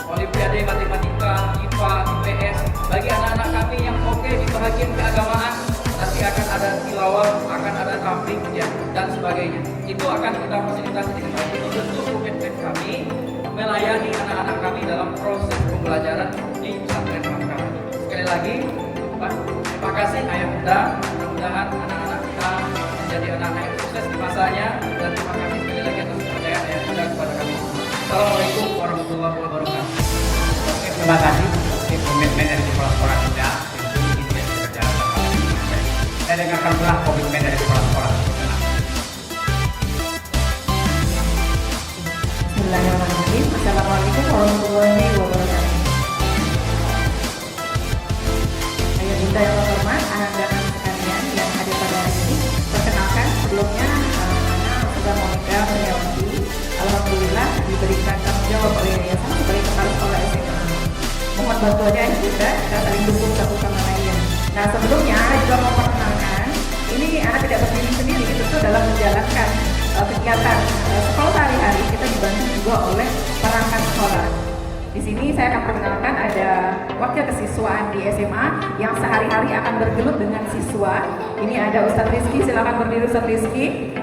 Olimpiade Matematika, IPA, IPS. Bagi anak-anak kami yang oke di bahagian keagamaan, nanti akan ada tilawah, akan ada tabligh ya, dan sebagainya. Itu akan kita fasilitasi dengan baik. Itu bentuk komitmen kami melayani anak-anak kami dalam proses pembelajaran di pesantren Hamka. Sekali lagi, Pak, terima kasih Ayah Bunda. Mudah-mudahan anak-anak kita menjadi anak-anak yang sukses di masanya, dan terima kasih sekali lagi atas kepercayaan Ayah Bunda kepada kami. Assalamualaikum warahmatullahi wabarakatuh. Terima kasih untuk komitmen dari sekolah-sekolah kita. Tentu ini tidak berjalan tanpa komitmen. Saya dengarkan pula komitmen dari sekolah-sekolah. Bismillahirrahmanirrahim. Assalamualaikum warahmatullahi wabarakatuh. Ayah Bunda yang terhormat, anak dan anak sekalian yang hadir pada hari ini, perkenalkan sebelumnya anak sudah Monica Seniawati. Alhamdulillah diberikan tanggung jawab oleh yayasan sebagai kepala sekolah SMA. Mohon bantuannya Ayah Bunda, kita saling dukung satu sama lain. Nah sebelumnya anak juga mau perkenalkan, ini anak tidak berdiri sendiri, tentu dalam menjalankan kegiatan sekolah sehari-hari kita dibantu juga oleh perangkat sekolah. Di sini saya akan perkenalkan ada wakil kesiswaan di SMA yang sehari-hari akan bergelut dengan siswa. Ini ada Ustadz Rizky, silakan berdiri Ustadz Rizky.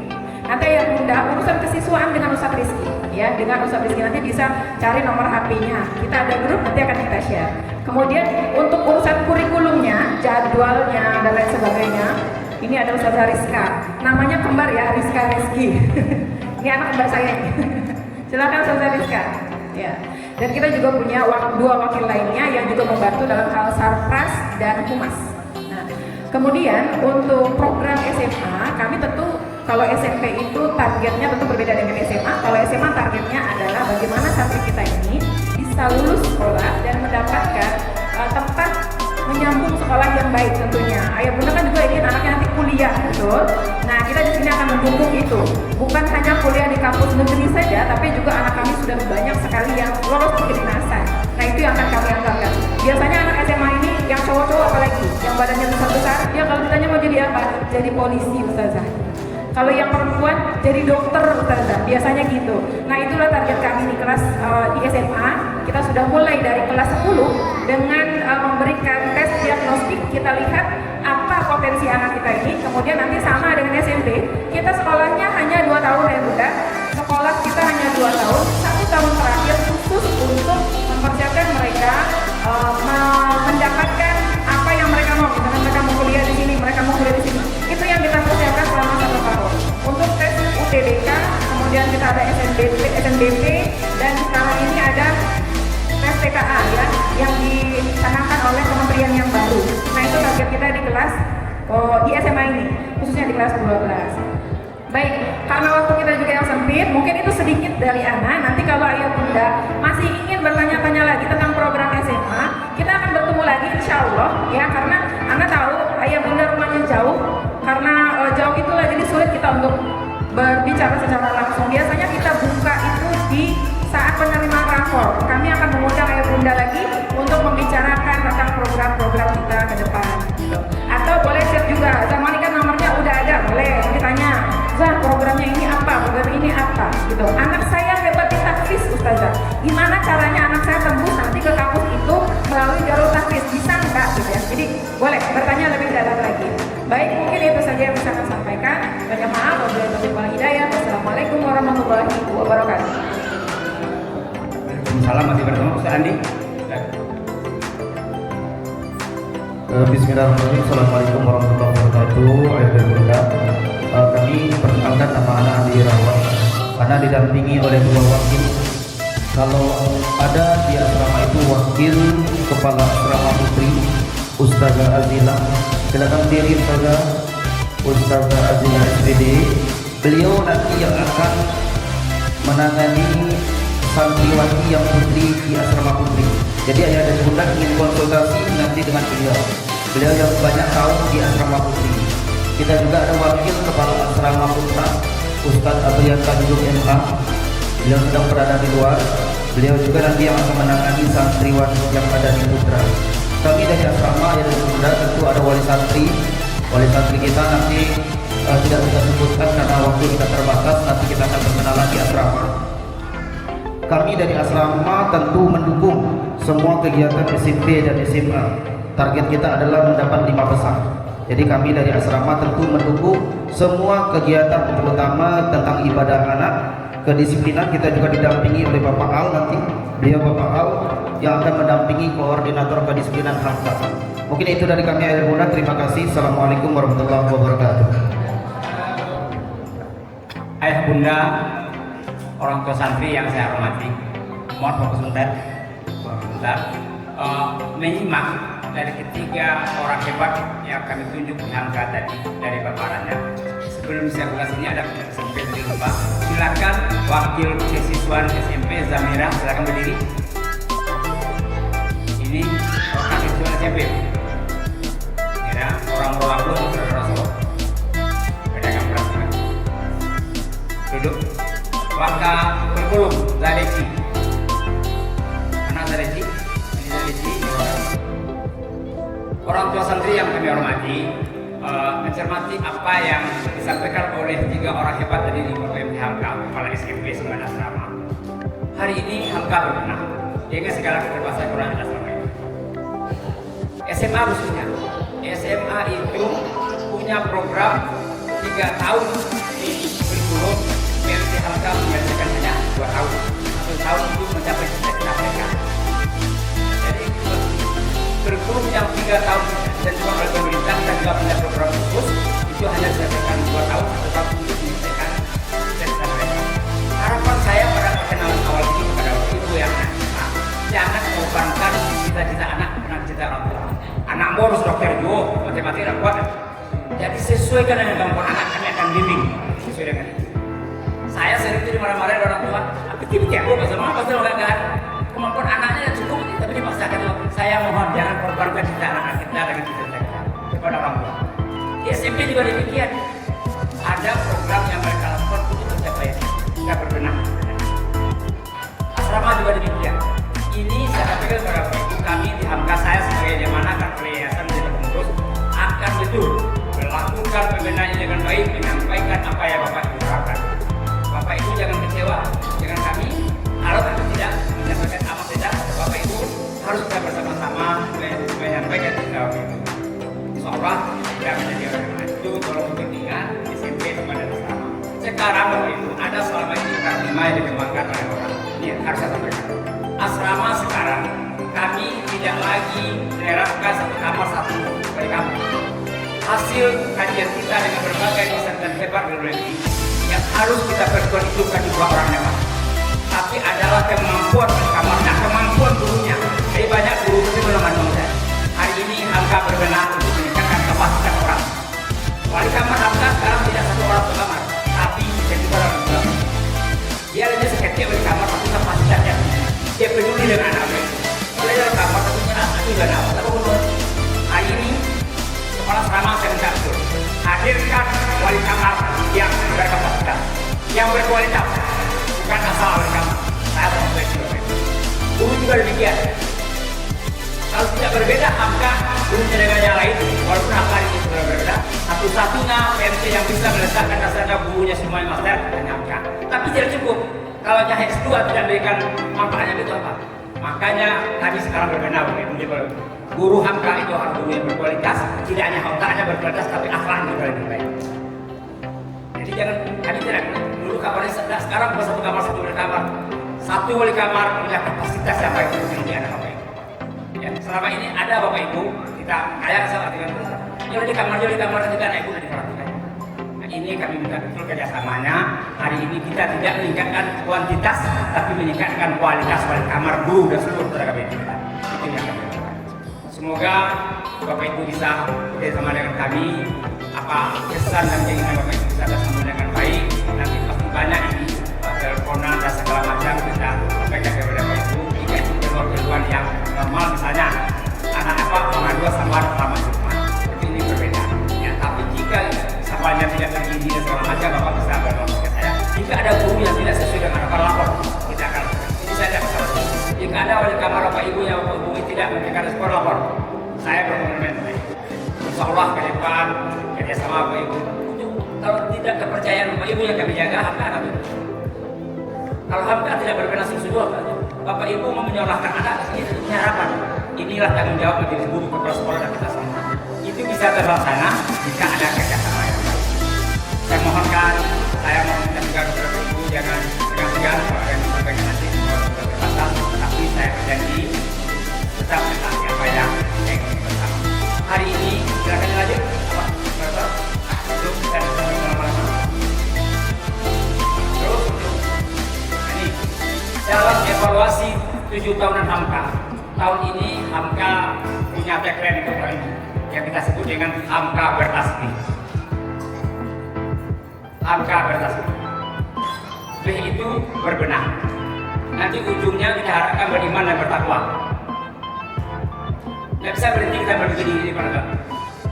Nanti yang Bunda urusan kesiswaan dengan Ustadz Rizky, ya dengan Ustadz Rizky nanti bisa cari nomor HP-nya. Kita ada grup nanti akan kita share. Kemudian untuk urusan kurikulumnya, jadwalnya dan lain sebagainya, ini ada Ustazah Rizka. Namanya kembar ya, Rizka Rizky. Ini anak kembar saya. Silakan Ustazah Rizka. Ya. Dan kita juga punya dua wakil lainnya yang juga membantu dalam hal sarpras dan humas. Nah, kemudian untuk program SMA, kami tentu kalau SMP itu targetnya tentu berbeda dengan SMA. Kalau SMA targetnya adalah bagaimana santri kita ini bisa lulus sekolah dan mendapatkan tempat menyambung sekolah yang baik tentunya. Ayah bunda kan juga ingin anaknya nanti kuliah, betul? Nah, kita di sini akan mendukung itu. Bukan hanya kuliah di kampus negeri saja, tapi juga anak kami sudah banyak sekali yang lolos ke kedinasan. Nah, itu yang akan kami anggarkan. Biasanya anak SMA ini yang cowok-cowok apalagi, yang badannya besar-besar, ya kalau ditanya mau jadi apa? Jadi polisi, Ustazah. Kalau yang perempuan jadi dokter, Ustazah, biasanya gitu. Nah, itulah target kami di kelas di SMA. Kita sudah mulai dari kelas 10 dengan memberikan tes diagnostik. Kita lihat apa potensi anak kita ini. Kemudian nanti sama dengan SMP, kita sekolahnya hanya 2 tahun ya Bunda. Sekolah kita hanya 2 tahun, 1 tahun terakhir khusus untuk mempersiapkan mereka mendapatkan apa yang mereka mau. Misalkan mereka mau kuliah di sini, mereka mau kuliah di sini. Itu yang kita persiapkan selama 1 tahun. Untuk tes UTBK, kemudian kita ada SNBP, dan sekarang ini ada tes TKA ya, yang dicanangkan oleh kementerian yang baru. Nah, itu target kita di kelas di SMA ini, khususnya di kelas 12. Baik, karena waktu kita juga yang sempit, mungkin itu sedikit dari Ana. Nanti kalau ayah bunda masih ingin bertanya-tanya lagi tentang program SMA, kita akan bertemu lagi insya Allah ya, karena Ana tahu ayah bunda rumahnya jauh. Karena jauh itulah jadi sulit kita untuk berbicara secara langsung. Biasanya kita buka itu di saat penerimaan rapor. Kami akan mengundang ayah bunda lagi untuk membicarakan tentang program-program kita ke depan. Gitu. Atau boleh chat juga. Sama ini kan nomornya udah ada, boleh ditanya. Zah, programnya ini apa? Program ini apa? Gitu. Anak saya hebat di takfis, Ustazah. Gimana caranya anak saya tembus nanti ke kampus itu melalui jalur takfis? Bisa enggak? Gitu ya. Jadi boleh bertanya lebih dalam lagi. Baik, mungkin itu saja yang bisa saya sampaikan. Banyak maaf, wabillahi taufiq wal hidayah. Wassalamualaikum warahmatullahi wabarakatuh. Salam, masih bersama Ustaz Andi. Bismillahirrahmanirrahim. Assalamualaikum warahmatullahi wabarakatuh. Ayah dan bunda, kami perkenalkan nama anak Andi Irawan. Karena didampingi oleh 2 wakil. Kalau ada di asrama itu wakil kepala asrama putri Ustazah Azilah, silakan berdiri Ustazah Azilah SPD. Beliau nanti yang akan menangani santriwati yang putri di asrama putri. Jadi ayah dan bunda ingin konsultasi nanti dengan beliau. Beliau yang banyak tahu di asrama putri. Kita juga ada wakil kepala asrama putra Ustaz Abriyat Tanjung MH. Beliau sedang berada di luar. Beliau juga nanti yang akan menangani santriwan yang ada di putra. Kami dari asrama ayah dan bunda tentu ada wali santri. Wali santri kita nanti tidak bisa sebutkan karena waktu kita terbatas. Nanti kita akan berkenalan di asrama. Kami dari asrama tentu mendukung semua kegiatan SMP dan SMA. Target kita adalah mendapat 5 besar. Jadi kami dari asrama tentu mendukung semua kegiatan, terutama tentang ibadah anak, kedisiplinan. Kita juga didampingi oleh Bapak Al nanti. Beliau Bapak Al yang akan mendampingi koordinator kedisiplinan Hamka. Mungkin itu dari kami ayah bunda. Terima kasih. Assalamualaikum warahmatullahi wabarakatuh. Ayah bunda, orang tua santri yang saya hormati, mohon fokus sebentar, menyimak dari ketiga orang hebat yang kami tunjuk di angka tadi dari paparannya. Sebelum saya buka sini ada SMP di lupa. Silakan wakil siswa SMP Zamira, silakan berdiri. Ini wakil siswa SMP. Ya, orang-orang belum saudara-saudara. Pedagang beras. Duduk. Wakil kurikulum Zadeci. Mana Zadeci? Ini Zadeci. Orang tua santri yang kami hormati, mencermati apa yang disampaikan oleh 3 orang hebat tadi di BPM Hamka, kepala SMP 9 asrama. Hari ini Hamka berbenah dengan segala keterbatasan Quran dan asrama itu. SMA khususnya, SMA itu punya program 3 tahun di kurikulum. BPM Hamka menyelesaikan hanya 2 tahun. 1 tahun itu mencapai cita-cita mereka. Jadi 3 tahun dan juga oleh pemerintah kita juga punya program khusus itu hanya diselesaikan 2 tahun 1 tahun untuk menyelesaikan sertifikat mereka. Harapan saya pada perkenalan awal ini kepada ibu yang jangan mengorbankan cita-cita anak dengan cita orang tua. Anak harus dokter juga, matematika kuat. Jadi sesuaikan dengan kemampuan anak, kami akan bimbing sesuai dengan itu. Saya sering itu dimarah-marahin orang tua, tapi tidak apa sama apa sih enggak. Kemampuan anaknya cukup, tapi dipaksakan. Saya mohon jangan korbankan cita anak kita dengan cita-cita kepada orang tua. Di SMP juga demikian. Ada program yang mereka lakukan untuk mencapai tidak berbenah. Asrama juga demikian. Ini saya katakan kepada ibu kami di Hamka, saya sebagai jemaah karena yayasan menjadi pengurus akan betul melakukan pembenahan dengan baik, menyampaikan apa yang Bapak Ibu harapkan. Bapak Ibu jangan kecewa dengan kami. Kalau kami tidak menyampaikan apa saja, Bapak Ibu harus kita bersama-sama menyampaikan jawab itu. Seolah tidak menjadi orang itu tolong diingat SMP kepada asrama. Sekarang Bapak Ibu ada selama ini Kartima yang dikembangkan oleh orang. Ini harus saya sampaikan. Asrama sekarang kami tidak lagi menerapkan satu kamar satu bagi kamu. Hasil kajian kita dengan berbagai dosen dan hebat di luar negeri yang harus kita perjuangkan itu bukan dua orang hebat, tapi adalah kemampuan kamar dan kemampuan gurunya. Jadi banyak guru itu belum saya. Hari ini Hamka berbenah untuk meningkatkan kapasitas orang. Wali kamar Hamka sekarang tidak satu orang per kamar, tapi jadi orang per. Dia hanya sekecil wali kamar tapi kapasitasnya. Dia peduli dengan anak mereka. Oleh dalam kamar tentunya itu juga dapat. Hari ini kepala asrama saya minta betul hadirkan wali kamar yang berkapasitas, yang berkualitas, bukan asal wali kamar. Saya sampai juga. Guru juga demikian. Kalau tidak berbeda, Hamka gurunya dengan yang lain, walaupun Hamka itu sudah berbeda, satu-satunya PMC yang bisa meletakkan dasarnya gurunya semuanya master hanya Hamka. Tapi tidak cukup. Kalau hanya S2 tidak memberikan manfaatnya itu apa? Makanya kami sekarang berbenah menjadi guru Hamka itu harus guru yang berkualitas, tidak hanya otaknya berkualitas tapi akhlaknya juga lebih baik. Jadi jangan kami tidak dulu kamarnya sekarang bukan satu kamar satu wali kamar. Satu wali kamar punya kapasitas yang baik untuk menjadi anak Bapak Ibu. Ya, selama ini ada Bapak Ibu kita kayak sama dengan jadi kamar juga anak Ibu diperhatikan. Nah, ini kami minta betul kerjasamanya. Hari ini kita tidak meningkatkan kuantitas tapi meningkatkan kualitas wali kamar guru dan seluruh tenaga pendidik kita. Itu yang kami lakukan. Semoga Bapak Ibu bisa bekerjasama dengan kami. Apa kesan dan keinginan Bapak Ibu bisa bersama dengan baik. Nanti pasti banyak ini teleponan dan segala macam kita sampaikan kepada Bapak Ibu. Jika itu keluar yang normal misalnya anak apa pengaduan sama selama Jumat. Tapi ini berbeda. Ya, tapi jika sampahnya tidak tergini dan segala macam Bapak bisa berlaku ke saya. Jika ada guru yang tidak sesuai dengan apa lapor, kita akan ini saya tidak masalah. Jika ada wali kamar Bapak Ibu yang menghubungi tidak memberikan respon lapor, saya berkomitmen baik. Insya Allah ke depan kerjasama Bapak Ibu. Kalau tidak kepercayaan Bapak Ibu yang kami jaga, Hamka akan betul. Kalau Hamka tidak berbenah sungguh-sungguh, Bapak Ibu mau menyalahkan anak ini punya harapan. Inilah tanggung jawab menjadi guru kepala sekolah dan kita semua. Itu bisa terlaksana jika ada kerjasama yang baik. Saya mohonkan, saya mohonkan juga kepada Ibu jangan segan-segan kalau ada yang disampaikan nanti semua sudah terbatas. Tapi saya berjanji tetap mentaati apa yang saya ingin bersama. Hari ini silakan lanjut. Apa? Bapak? Untuk dan lama-lama. Terus ini dalam evaluasi 7 tahunan Hamka. Tahun ini Hamka punya tagline untuk hari ini yang kita sebut dengan Hamka bertasbih. Hamka bertasbih. B itu berbenah. Nanti ujungnya kita harapkan beriman dan bertakwa. Tidak bisa berhenti kita berbegini di mana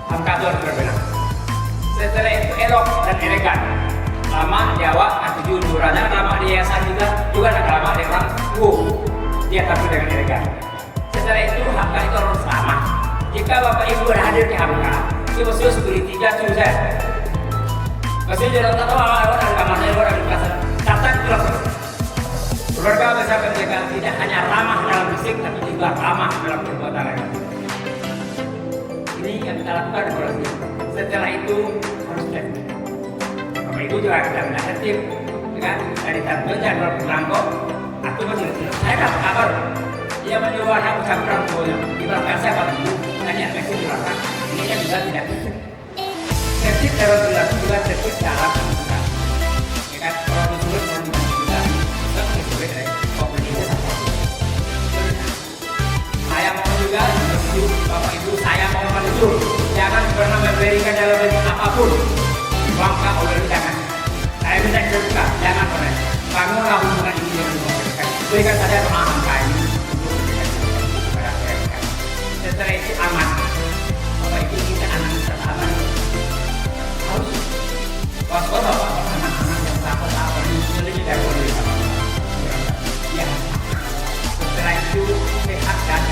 Hamka itu harus berbenah. Setelah itu elok dan elegan. Lama Jawa, tujuh juranya, lama di yayasan juga lama di orang dia tampil dengan elegan. Setelah itu Hamka itu harus selamat. Jika Bapak Ibu hadir di Hamka, itu mesti security jatuh saya. Mesti jangan tahu orang dari kamarnya orang di kelas. Catat itu langsung. Keluarga bisa menjaga tidak hanya ramah dalam fisik, tapi juga ramah dalam perbuatan. Ini yang kita lakukan di kelas ini. Setelah itu harus cek. Bapak Ibu juga tidak mendapat tim, kan? Dari tampil jadwal perangkok, atau masih saya dapat kabar. Dia menyuruh anak usaha perangkoknya di belakang saya Pak Ibu, hanya Bapak Ibu, saya mau menuntut jangan pernah memberikan dalam bentuk apapun bangka oleh jangan. Saya minta terbuka, jangan pernah. Bangunlah hubungan ini dengan mereka. Berikan saja doa angka ini kepada mereka. Setelah itu aman. Bapak Ibu kita anak kita aman. Harus was-was bapak anak-anak yang takut apa ini tidak boleh. Ya. Setelah itu sehat dan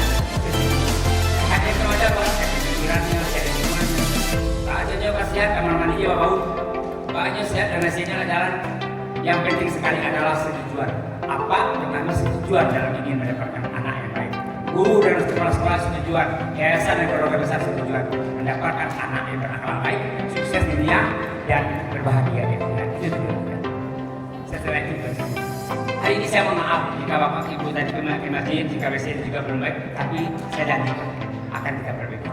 hanya kepada bangsa pikirannya, sehat. Tak aja jawab sehat kamar mandi jawab bau. Pak aja sehat dan hasilnya jalan. Yang penting sekali adalah setujuan. Apa? Pertama setujuan dalam ingin mendapatkan anak yang baik. Guru dan kepala sekolah setujuan. Yayasan dan keluarga besar setujuan mendapatkan anak yang berakhlak baik, sukses di dunia dan berbahagia di akhirat. Itu tujuan. Setelah itu hari ini saya mohon maaf jika Bapak Ibu tadi ke masjid, jika WC juga belum baik, tapi saya janji akan kita perbaiki.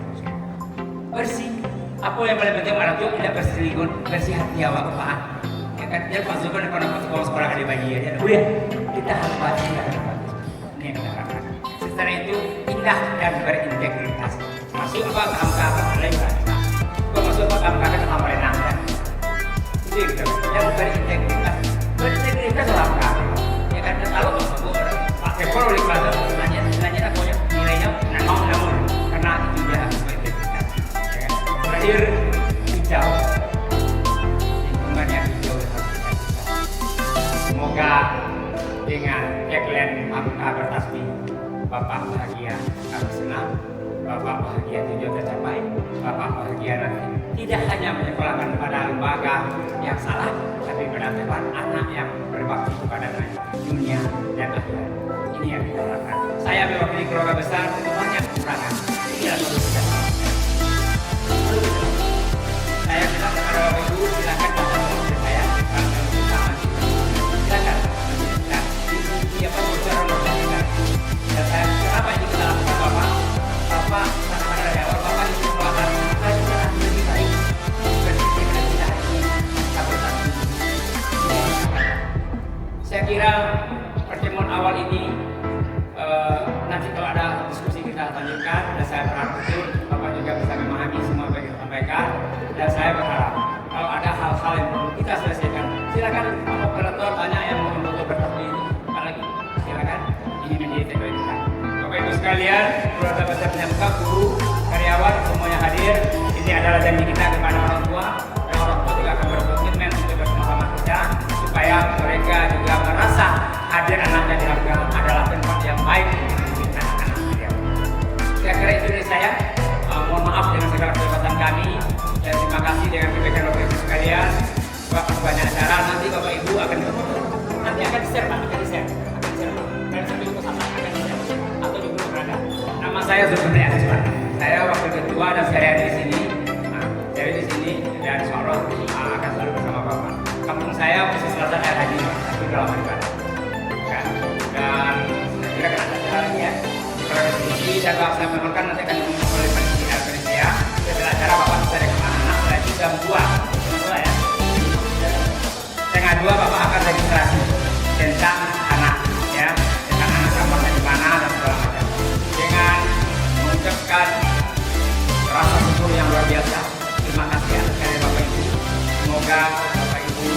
Bersih. Apa yang paling penting orang tua tidak berselingkuh, bersih hati awak Bapak. Ya kan dia Pak Zulfan kalau nak sekolah ada bayi ya. Ya, kita harus baca ini yang kita lakukan. Setelah itu indah dan berintegritas. Masuk apa angka lain kan? Masuk apa angka ke kamar renang kan? Itu yang berintegritas. Berintegritas apa? Ya kan kalau masuk pakai pol di kelas nanya aku ya nilainya namun karena itu dia harus berintegritas. Terakhir hijau. Lingkungan yang hijau harus kita. Semoga dengan tagline Hamka bertasbih, Bapak bahagia, kami senang, Bapak bahagia tujuan tercapai, Bapak bahagia nanti tidak hanya menyekolahkan pada lembaga yang salah, tapi mendatangkan anak yang berbakti kepada dunia dan akhirat. Ini yang kita lakukan. Saya mewakili keluarga besar, banyak kekurangan. Ini adalah tugas saya minta kepada Bapak Ibu, silakan bertemu dengan saya. Silakan. Dan siapa bocoran kita. Dan saya kenapa ini kita lakukan Bapak? Bapak karena dari awal Bapak itu melakukan kita akan lebih baik. Berpikir dan tidak lagi kita bersatu. Saya kira pertemuan awal ini nanti kalau ada diskusi kita lanjutkan dan saya berharap betul Bapak juga bisa memahami semua yang kita sampaikan dan saya berharap kalau ada hal-hal yang perlu kita selesaikan silakan operator tanya yang mau untuk bertemu ini lagi silakan ini menjadi tagline kita. Bapak Ibu sekalian, keluarga besar penyamka, guru, karyawan semuanya hadir. Ini adalah janji kita kepada orang tua dan orang tua juga akan berkomitmen untuk bersama-sama kita supaya mereka juga merasa hadir anaknya di agama adalah tempat yang baik untuk anak-anak mereka. Saya kira itu dari saya. Mohon maaf dengan segala keterbatasan kami dan terima kasih dengan PPK Bapak Ibu sekalian. Bapak banyak acara nanti Bapak Ibu akan nanti akan di-share Pak, akan di-share. Dan sambil pesan akan di-share atau juga berada. Nama saya Zulfan Azman. Saya wakil ketua dan saya di sini. Nah, saya di sini dan insyaallah akan selalu bersama Bapak. Kampung saya posisi selatan Air Haji, tapi dalam ibadah. Dan saya kira akan ada acara lagi ya. Diskusi dan saya menemukan nanti akan oleh panitia Indonesia. Setelah acara Bapak bisa dengan anak-anak saya itu jam 2 ya. Setengah 2 Bapak akan registrasi tentang anak ya, tentang anak kamarnya di mana dan segala macam. Dengan mengucapkan rasa syukur yang luar biasa. Terima kasih atas kalian Bapak Ibu. Semoga Bapak Ibu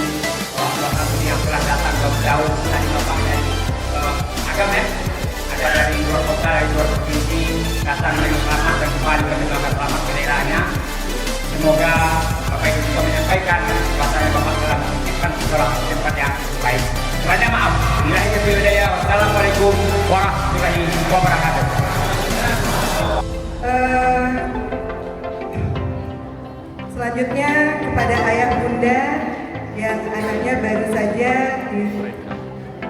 orang-orang yang telah datang jauh-jauh tadi Bapak dari agama ya. Ada dari luar kota, dari luar provinsi, datang dengan selamat dan kembali dengan selamat ke daerahnya. Semoga Bapak Ibu juga menyampaikan bahasanya Bapak telah menitipkan sekolah tempat yang baik. Banyak maaf. Wassalamualaikum warahmatullahi wabarakatuh. Selanjutnya kepada ayah bunda yang anaknya baru saja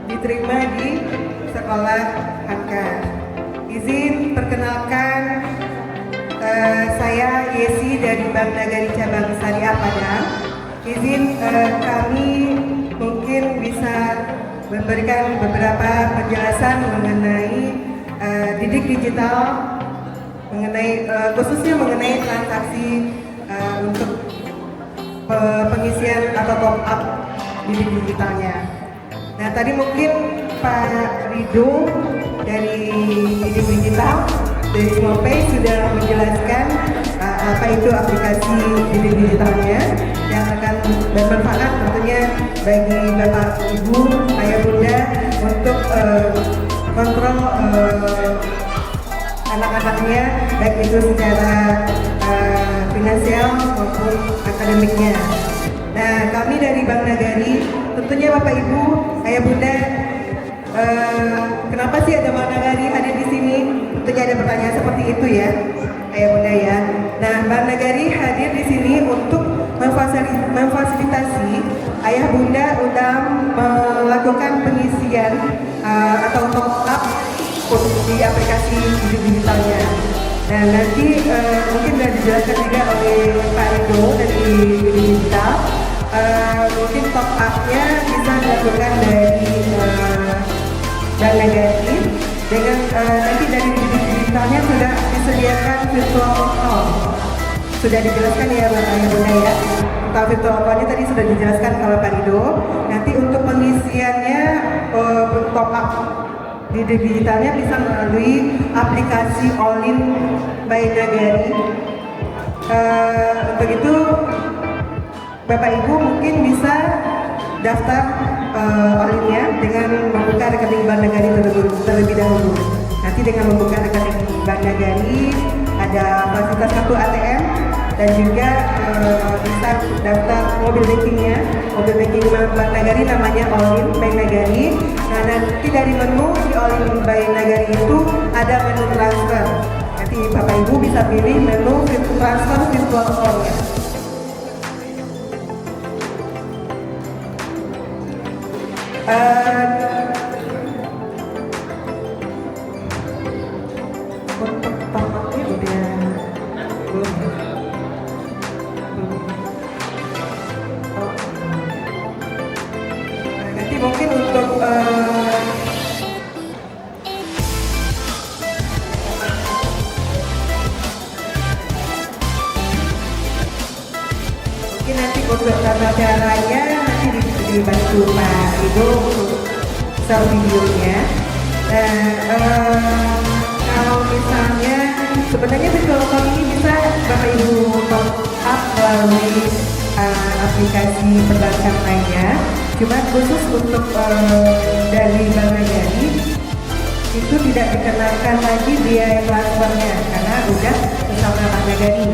diterima di sekolah Hamka. Izin perkenalkan saya Yesi dari Bank Nagari Cabang Syariah Padang. Izin kami mungkin bisa memberikan beberapa penjelasan mengenai didik digital, mengenai khususnya mengenai transaksi untuk pengisian atau top up didik digitalnya. Nah tadi mungkin Pak Ridho dari didik digital dari Smopay sudah menjelaskan apa itu aplikasi didik digitalnya yang akan bermanfaat tentunya bagi Bapak Ibu, Ayah Bunda untuk kontrol anak-anaknya baik itu secara finansial maupun akademiknya. Nah, kami dari Bank Nagari tentunya Bapak Ibu, Ayah Bunda, kenapa sih ada Bank Nagari hadir di sini? Tentunya ada pertanyaan seperti itu ya, Ayah Bunda ya. Nah, Bank Nagari hadir di sini untuk memfasilitasi Ayah Bunda dalam melakukan pengisian atau top up di aplikasi digitalnya. Nah, nanti mungkin sudah dijelaskan juga oleh Pak Rido dari digital. Mungkin top up-nya bisa dilakukan dari Bank Nagari dengan nanti dari digitalnya sudah disediakan virtual account. Sudah dijelaskan ya Ayah Bunda ya. Tentang virtual account-nya tadi sudah dijelaskan oleh Pak Rido. Nanti untuk pengisiannya top up di digitalnya bisa melalui aplikasi All-in by Nagari. Untuk itu Bapak Ibu mungkin bisa daftar All-in-nya dengan membuka rekening Bank Nagari terlebih dahulu. Nanti dengan membuka rekening Bank Nagari ada fasilitas kartu ATM dan juga bisa daftar mobil bankingnya. Mobil banking Bank Nagari namanya All-in by Nagari. Nah, nanti dari menu di All-in by Nagari itu ada menu transfer. Nanti Bapak Ibu bisa pilih menu transfer virtual account-nya. Untuk top-up-nya udah belum. Nanti mungkin untuk mungkin nanti untuk tata caranya nanti dibantu Pak Rido untuk share videonya. Kalau misalnya sebenarnya virtual account ini bisa Bapak Ibu top up melalui aplikasi perbankan lainnya. Cuma khusus untuk dari Bank Nagari itu tidak dikenakan lagi biaya transfernya karena udah bersama Bank Nagari.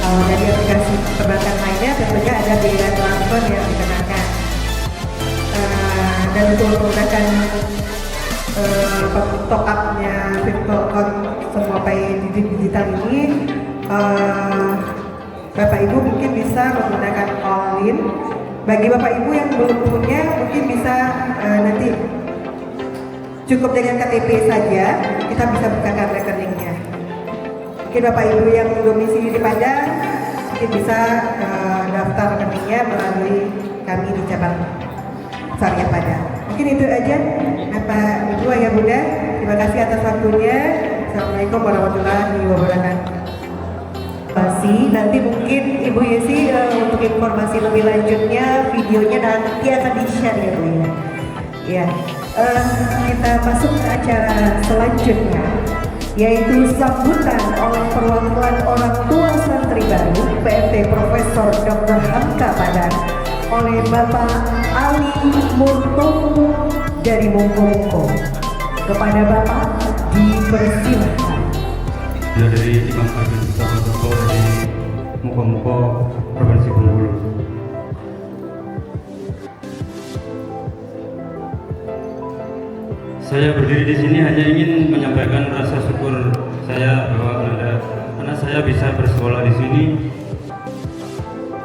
Kalau dari aplikasi perbankan lainnya tentunya ada biaya transfer yang dikenakan. Dan untuk menggunakan top up-nya virtual account Smopay digital ini, Bapak Ibu mungkin bisa menggunakan All-in. Bagi Bapak Ibu yang belum punya mungkin bisa nanti cukup dengan KTP saja kita bisa bukakan rekeningnya. Mungkin Bapak Ibu yang domisili di Padang mungkin bisa daftar rekeningnya melalui kami di cabang Syariah Padang. Mungkin itu aja Bapak Ibu Ayah Bunda. Terima kasih atas waktunya. Assalamualaikum warahmatullahi wabarakatuh. Nanti mungkin Ibu Yesi untuk informasi lebih lanjutnya videonya nanti akan di-share ya Bu ya. Ya, kita masuk ke acara selanjutnya yaitu sambutan oleh perwakilan orang tua santri baru PRT Profesor Dr. Hamka Padang oleh Bapak Ali Murtomo dari Mongko. Kepada Bapak dipersilahkan. Ya, dari Imam Agung Mustafa dari Mongko Provinsi Bengkulu. Saya berdiri di sini hanya ingin menyampaikan rasa syukur saya bahwa anak saya bisa bersekolah di sini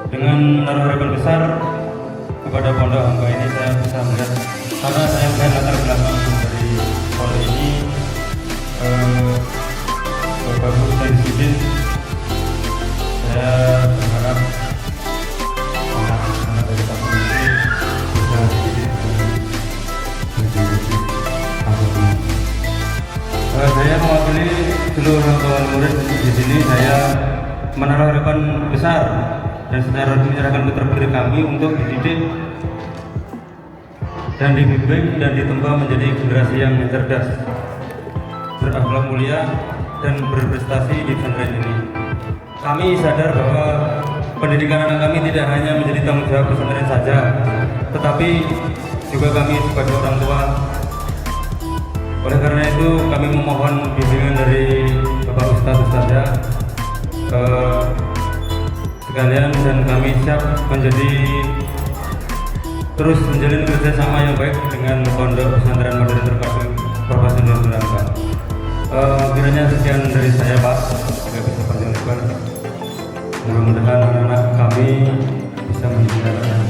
dengan menaruh harapan besar kepada Pondok Hamka ini. Saya bisa melihat karena saya melihat latar belakang dari sekolah ini bagus dan disiplin. Saya berharap anak-anak dari kampung ini bisa dididik saya mewakili seluruh kawan murid di sini. Saya menaruh harapan besar dan secara resmi menyerahkan putra putri kami untuk dididik dan dibimbing dan ditempa menjadi generasi yang cerdas, berakhlak mulia, dan berprestasi di pesantren ini. Kami sadar bahwa pendidikan anak kami tidak hanya menjadi tanggung jawab pesantren saja, tetapi juga kami sebagai orang tua. Oleh karena itu kami memohon bimbingan dari Bapak Ustadz-Ustadzah sekalian, dan kami siap terus menjalin kerjasama yang baik dengan Pondok Pesantren Modern Terpadu Bapak Sendiri Surangga. Kiranya sekian dari saya, Pak. Tidak bisa panjang lebar. Mudah-mudahan anak-anak kami bisa menjadi anak yang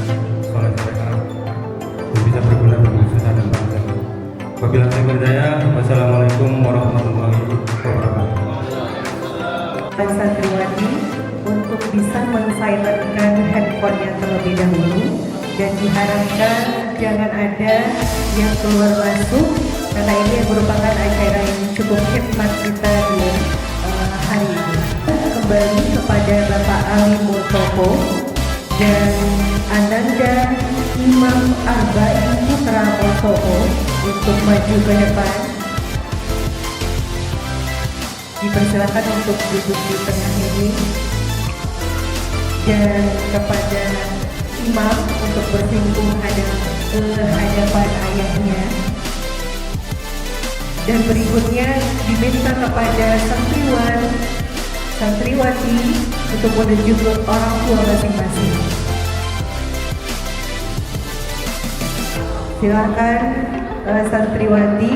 soleh mereka dan bisa berguna bagi nusa dan bangsa. Wabillahi taufiq wal hidayah. Wassalamualaikum warahmatullahi wabarakatuh. Santriwati untuk bisa men-silentkan handphonenya terlebih dahulu, dan diharapkan jangan ada yang keluar masuk karena ini merupakan acara yang cukup khidmat kita di hari ini. Kembali kepada Bapak Ali Multoko dan Ananda Imam Arba'in Putra Multoko untuk maju ke depan. Dipersilakan untuk duduk di tengah ini, dan kepada imam untuk bersinggung hadapan ayahnya. Dan berikutnya diminta kepada santriwati untuk menuju ke orang tua masing-masing. Silakan santriwati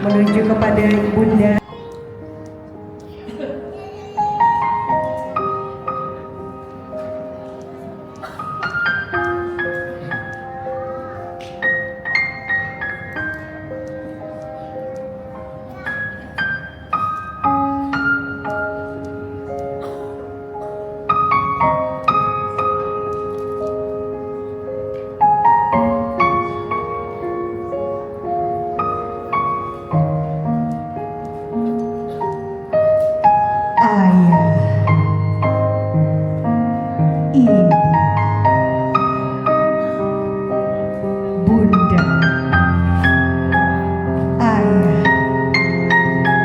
menuju kepada Bunda. Bunda, ayah,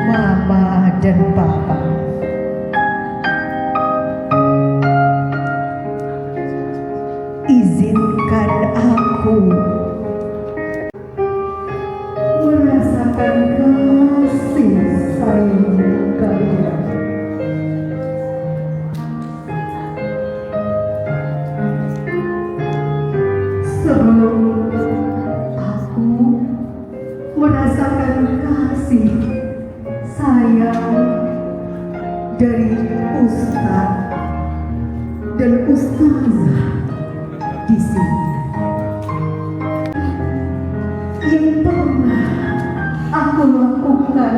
mama, dan papa. Izinkan aku merasakan kasih sayang kalian. Sebelum aku merasakan kasih sayang dari Ustadz dan Ustazah di sini, yang pernah aku lakukan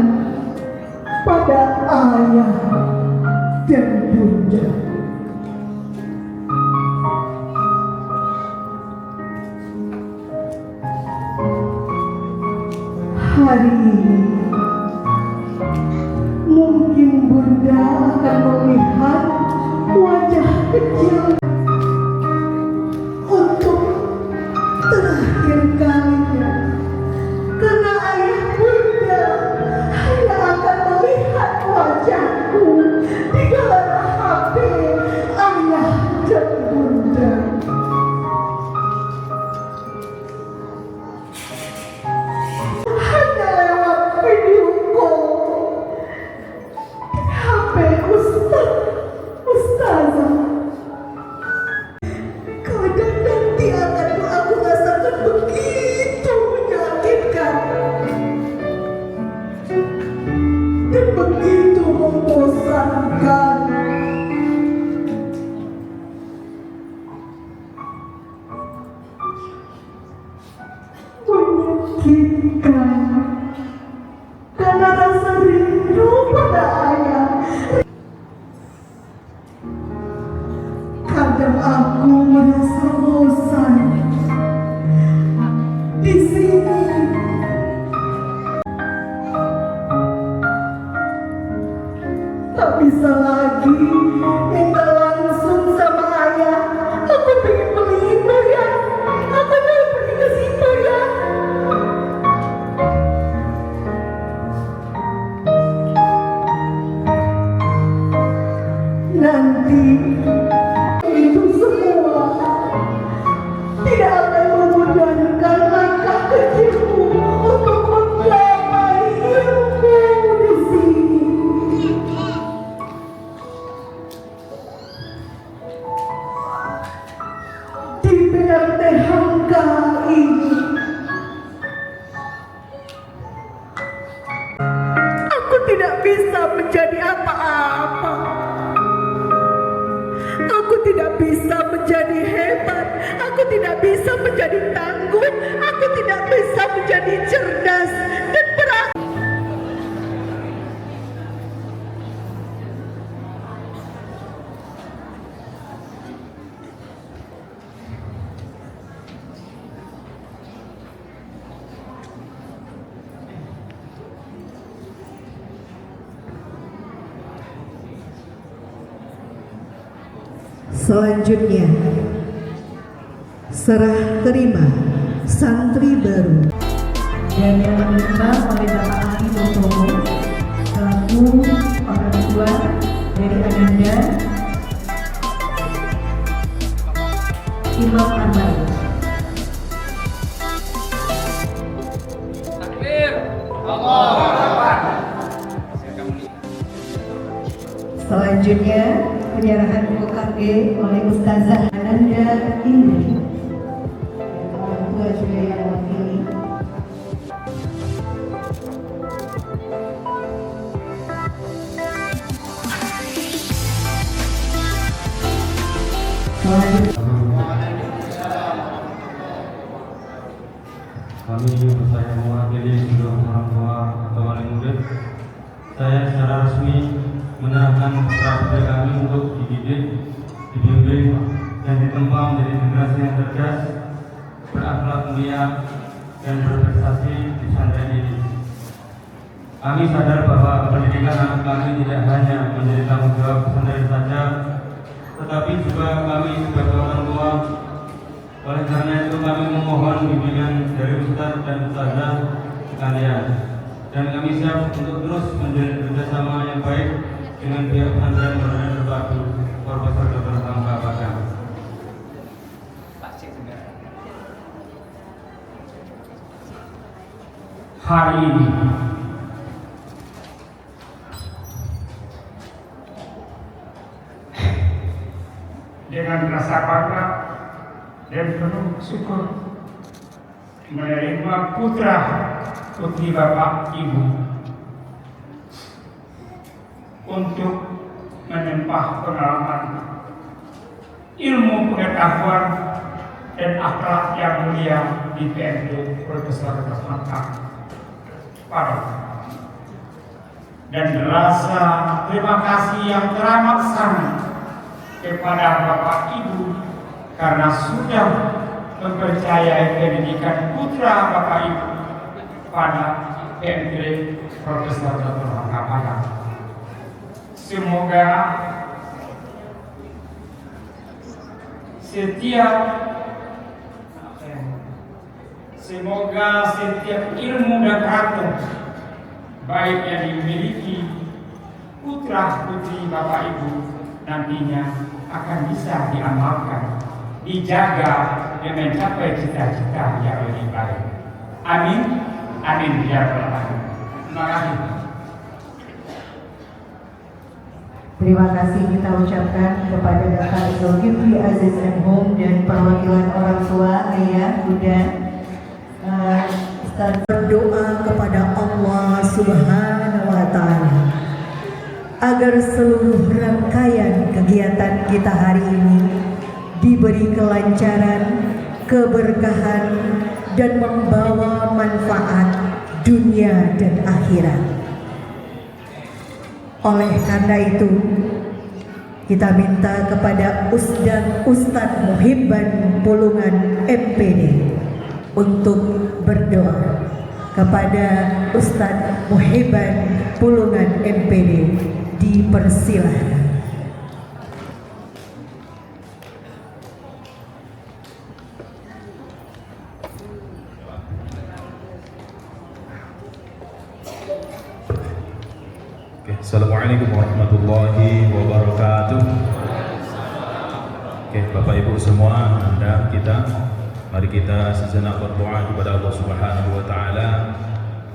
pada ayah dan bunda. Hari ini mungkin Bunda akan melihat wajah kecil untuk terakhir kalinya, karena ayah Bunda hanya akan melihat wajahku di dalam HP ayah dan Bunda. Karena rasa rindu pada ayah, kadang aku merasa bosan di sini. Tak bisa lagi minta langsung sama ayah. Aku pengen beli itu ya, aku mau pergi ke situ ya. lagi. Itu semua tidak akan memudahkan langkah kecilmu untuk menggapai ilmu di sini. Di PRT Hamka ini, aku tidak bisa menjadi apa-apa. Aku tidak bisa menjadi hebat. Aku tidak bisa menjadi tangguh. Aku tidak bisa menjadi cerdas dan berakal. Selanjutnya, serah terima santri baru. Dan yang menerima oleh Bapak Ahli Dotomo selaku orang tua dari Ananda Imam Amal. Takbir. Allahu Akbar. Selanjutnya penyerahan UKG oleh Ustazah Ananda Indri. Orang tua juga yang mewakili. Kami saya mewakili seluruh orang tua atau wali murid. Saya secara resmi menyerahkan putra putri kami untuk dididik, dibimbing, dan ditempa menjadi generasi yang cerdas, berakhlak mulia, dan berprestasi di pesantren ini. Kami sadar bahwa pendidikan anak kami tidak hanya menjadi tanggung jawab pesantren saja, tetapi juga kami sebagai orang tua. Oleh karena itu kami memohon bimbingan dari Ustaz dan Ustazah sekalian, dan kami siap untuk terus menjalin kerjasama yang baik dengan pihak pesantren Modern Terpadu Profesor Dr. Hamka Padang. Hari ini dengan rasa bangga dan penuh syukur menerima putra putri Bapak Ibu untuk menempah pengalaman, ilmu pengetahuan, dan akhlak yang mulia di PMD Profesor Hamka Padang. Dan rasa terima kasih yang teramat sangat kepada Bapak Ibu karena sudah mempercayai pendidikan putra Bapak Ibu pada PMD Profesor Dr. Hamka Padang. Semoga setiap ilmu dan karakter baik yang dimiliki putra putri Bapak Ibu nantinya akan bisa diamalkan, dijaga dan mencapai cita-cita yang lebih baik. Amin. Amin ya rabbal alamin. Terima kasih. Terima kasih kita ucapkan kepada Bapak Zulkifli Aziz Enhum dan perwakilan orang tua, ayah, bunda. Berdoa kepada Allah Subhanahu wa Ta'ala agar seluruh rangkaian kegiatan kita hari ini diberi kelancaran, keberkahan, dan membawa manfaat dunia dan akhirat. Oleh karena itu, kita minta kepada Ustadz Muhibban Pulungan MPD untuk berdoa. Kepada Ustadz Muhibban Pulungan MPD dipersilahkan. Assalamualaikum warahmatullahi wabarakatuh. Oke, Bapak Ibu semua, Anda, kita, mari kita sejenak berdoa kepada Allah Subhanahu wa taala.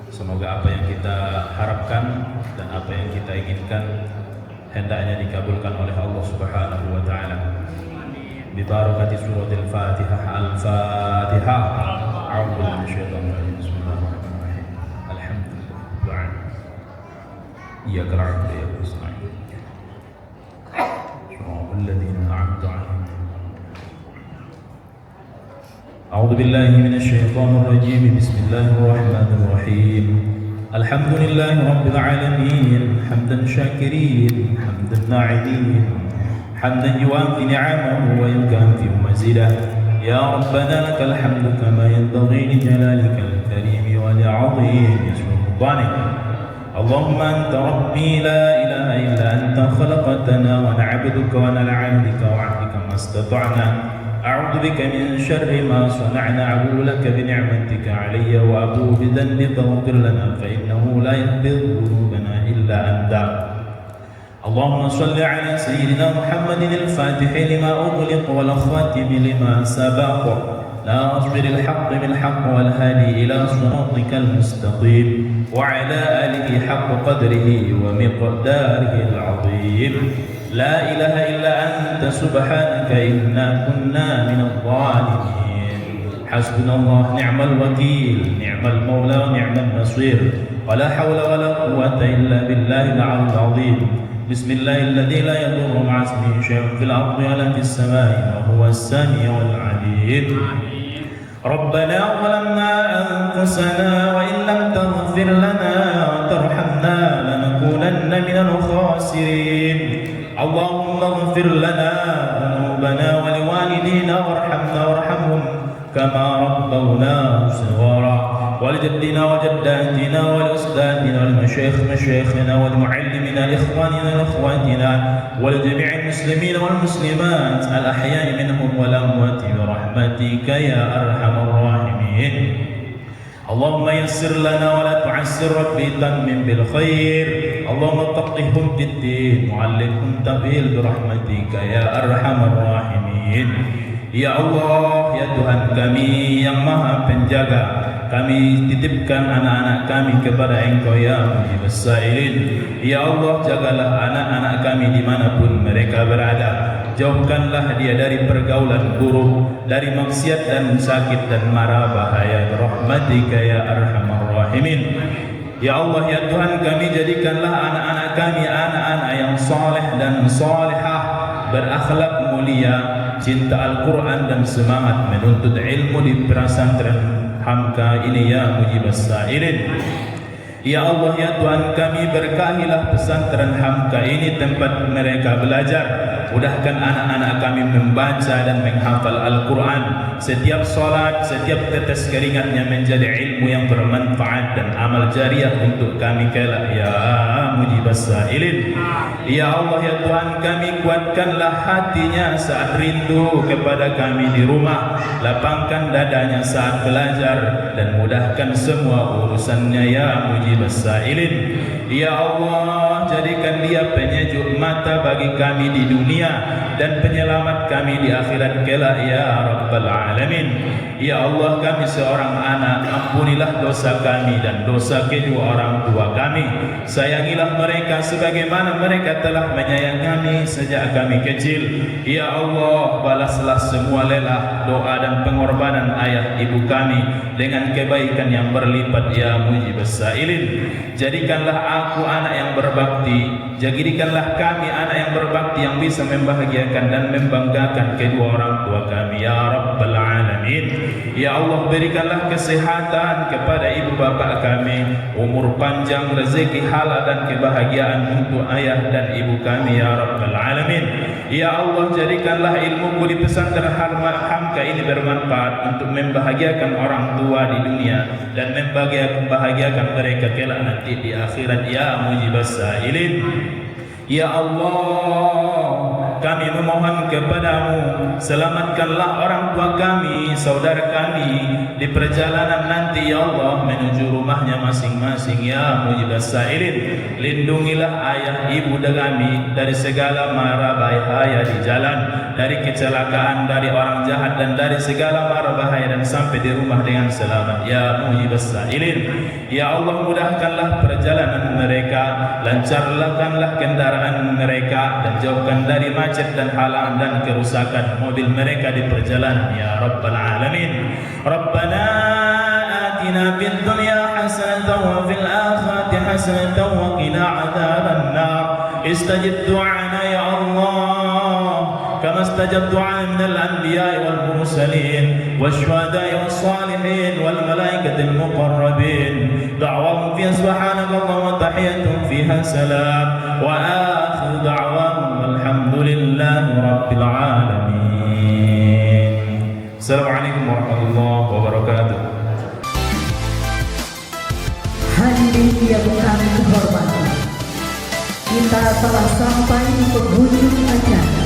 Semoga apa yang kita harapkan dan apa yang kita inginkan hendaknya dikabulkan oleh Allah Subhanahu wa taala. Bi barakati suratil Fatihah. Al-Fatihah. A'udzu billahi minasyaitonir rajim. Bismillahirrahmanirrahim. Alhamdulillah. Iyyaka na'budu wa iyyaka nasta'in. Shiratal ladzina an'amta 'alaihim. أعوذ بالله من الشيطان الرجيم. بسم الله الرحمن الرحيم. الحمد لله رب العالمين حمدا شاكرين حمدا ناعمين حمدا يوافي نعمه ويكافئ مزيده. يا ربنا لك الحمد كما ينبغي لجلالك الكريم ولعظيم سلطانك. اللهم أنت ربي لا إله إلا أنت خلقتنا ونعبدك ونلعن بك وعبدك ما استطعنا. أعوذ بك من شر ما صنعنا. أبو لك بنعمتك علي وأبو بذنبي فاغفر لنا فإنه لا يغفر ذنوبنا إلا أنت. اللهم صل على سيدنا محمد الفاتح لما أغلق والخاتم لما سبق ناصر الحق بالحق والهادي إلى صراطك المستقيم وعلى آله حق قدره ومقداره العظيم. لا إله إلا أنت سبحانك إنا كنا من الظالمين. حسبنا الله نعم الوكيل نعم المولى ونعم النصير ولا حول ولا قوة إلا بالله العلي العظيم. بسم الله الذي لا يضر مع اسمه شيء في الأرض ولا في السماء وهو السميع العليم. ربنا ظلمنا أنفسنا وإن لم تغفر لنا وترحمنا لنكونن من الخاسرين. اللهم اغفر لنا ذنوبنا ولوالدينا وارحمهم كما ربونا صغارا. ولجدنا وجداتنا ولأستاذنا ولمشايخنا ولمعلمنا لإخواننا لأخواتنا ولجميع المسلمين والمسلمات الأحياء منهم والأموات برحمتك يا أرحم الراحمين. اللهم يسر لنا ولا تعسر. ربي تمم بالخير. اللهم فقههم في الدين وعلمهم تأويل برحمتك يا أرحم الراحمين. Ya Allah, ya Tuhan kami yang maha penjaga, kami titipkan anak-anak kami kepada Engkau ya Mujibus Sa'ilin. Ya Allah, jagalah anak-anak kami dimanapun mereka berada. Jauhkanlah dia dari pergaulan buruk, dari maksiat dan sakit dan mara bahaya Rahmatika ya Arhamar Rahimin. Ya Allah, ya Tuhan kami jadikanlah anak-anak kami anak-anak yang saleh dan salihah, berakhlak mulia, cinta Al-Quran dan semangat menuntut ilmu di pesantren Hamka ini ya Mujibus Sa'ilin. Ya Allah, ya Tuhan kami berkahilah pesantren Hamka ini tempat mereka belajar. Mudahkan anak-anak kami membaca dan menghafal Al-Quran. Setiap salat, setiap tetes keringatnya menjadi ilmu yang bermanfaat dan amal jariah untuk kami kelak ya Mujibus Sa'ilin. Ya Allah, ya Tuhan kami kuatkanlah hatinya saat rindu kepada kami di rumah. Lapangkan dadanya saat belajar dan mudahkan semua urusannya ya Mujibus Sa'ilin. Ya Allah, jadikan dia penyejuk mata bagi kami di dunia dan penyelamat kami di akhirat kelak ya Rabbal Alamin. Ya Allah, kami seorang anak, ampunilah dosa kami dan dosa kedua orang tua kami. Sayangilah mereka sebagaimana mereka telah menyayangi kami sejak kami kecil. Ya Allah, balaslah semua lelah, doa dan pengorbanan ayah ibu kami dengan kebaikan yang berlipat ya Mujibus Sa'ilin. Jadikanlah aku anak yang berbakti, jadikanlah kami anak yang berbakti yang bisa membahagiakan dan membanggakan kedua orang tua kami ya Rabbal Alamin. Ya Allah, berikanlah kesehatan kepada ibu bapak kami, umur panjang, rezeki halal dan kebahagiaan untuk ayah dan ibu kami ya Rabbal Alamin. Ya Allah, jadikanlah ilmuku di pesantren Hamka ini bermanfaat untuk membahagiakan orang tua di dunia dan membahagiakan mereka kelak nanti di akhirat ya Mujibus Sa'ilin. Ya Allah, kami memohon kepadamu, selamatkanlah orang tua kami, saudara kami di perjalanan nanti ya Allah menuju rumahnya masing-masing ya Mujibus Sa'ilin. Lindungilah ayah ibu kami dari segala mara bahaya di jalan dari kecelakaan, dari orang jahat, dan dari segala mara bahaya, dan sampai di rumah dengan selamat. Ya Muhibas Sa'ilin, ya Allah mudahkanlah perjalanan mereka, lancarkanlah kendaraan mereka, dan jauhkan dari macet dan halangan dan kerusakan mobil mereka di perjalanan. Ya Rabbal Alamin. Rabbana atina fid dunya hasanatan wa fil akhirati hasanatan wa qina adzaban nar. Istajib du'ana ya Allah kama istajab du'a min al-anbiya wal mursalin wasyuhada was-salihin wal malaikatil muqarrabin. Da'wahum fiha subhanakallahumma wa tahiyyatuhum fiha salam wa akhiru da'wahum alhamdulillahi rabbil alamin. Assalamualaikum warahmatullahi wabarakatuh. Hadirin yang kami hormati, kita telah sampai di penghujung acara.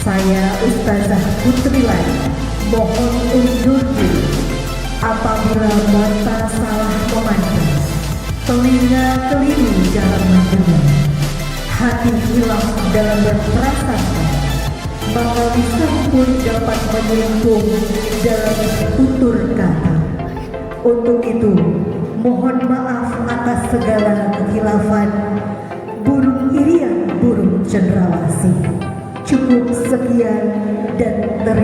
Saya Ustazah Putri Lai mohon undur diri. Apabila mata salah memandang, telinga keliru dalam mendengar, hati hilang dalam berprasangka, maka lisan pun dapat menyentuh dalam tutur kata. Untuk itu, mohon maaf atas segala kekhilafan. Burung irian, burung cendrawasih. Cukup sekian dan terima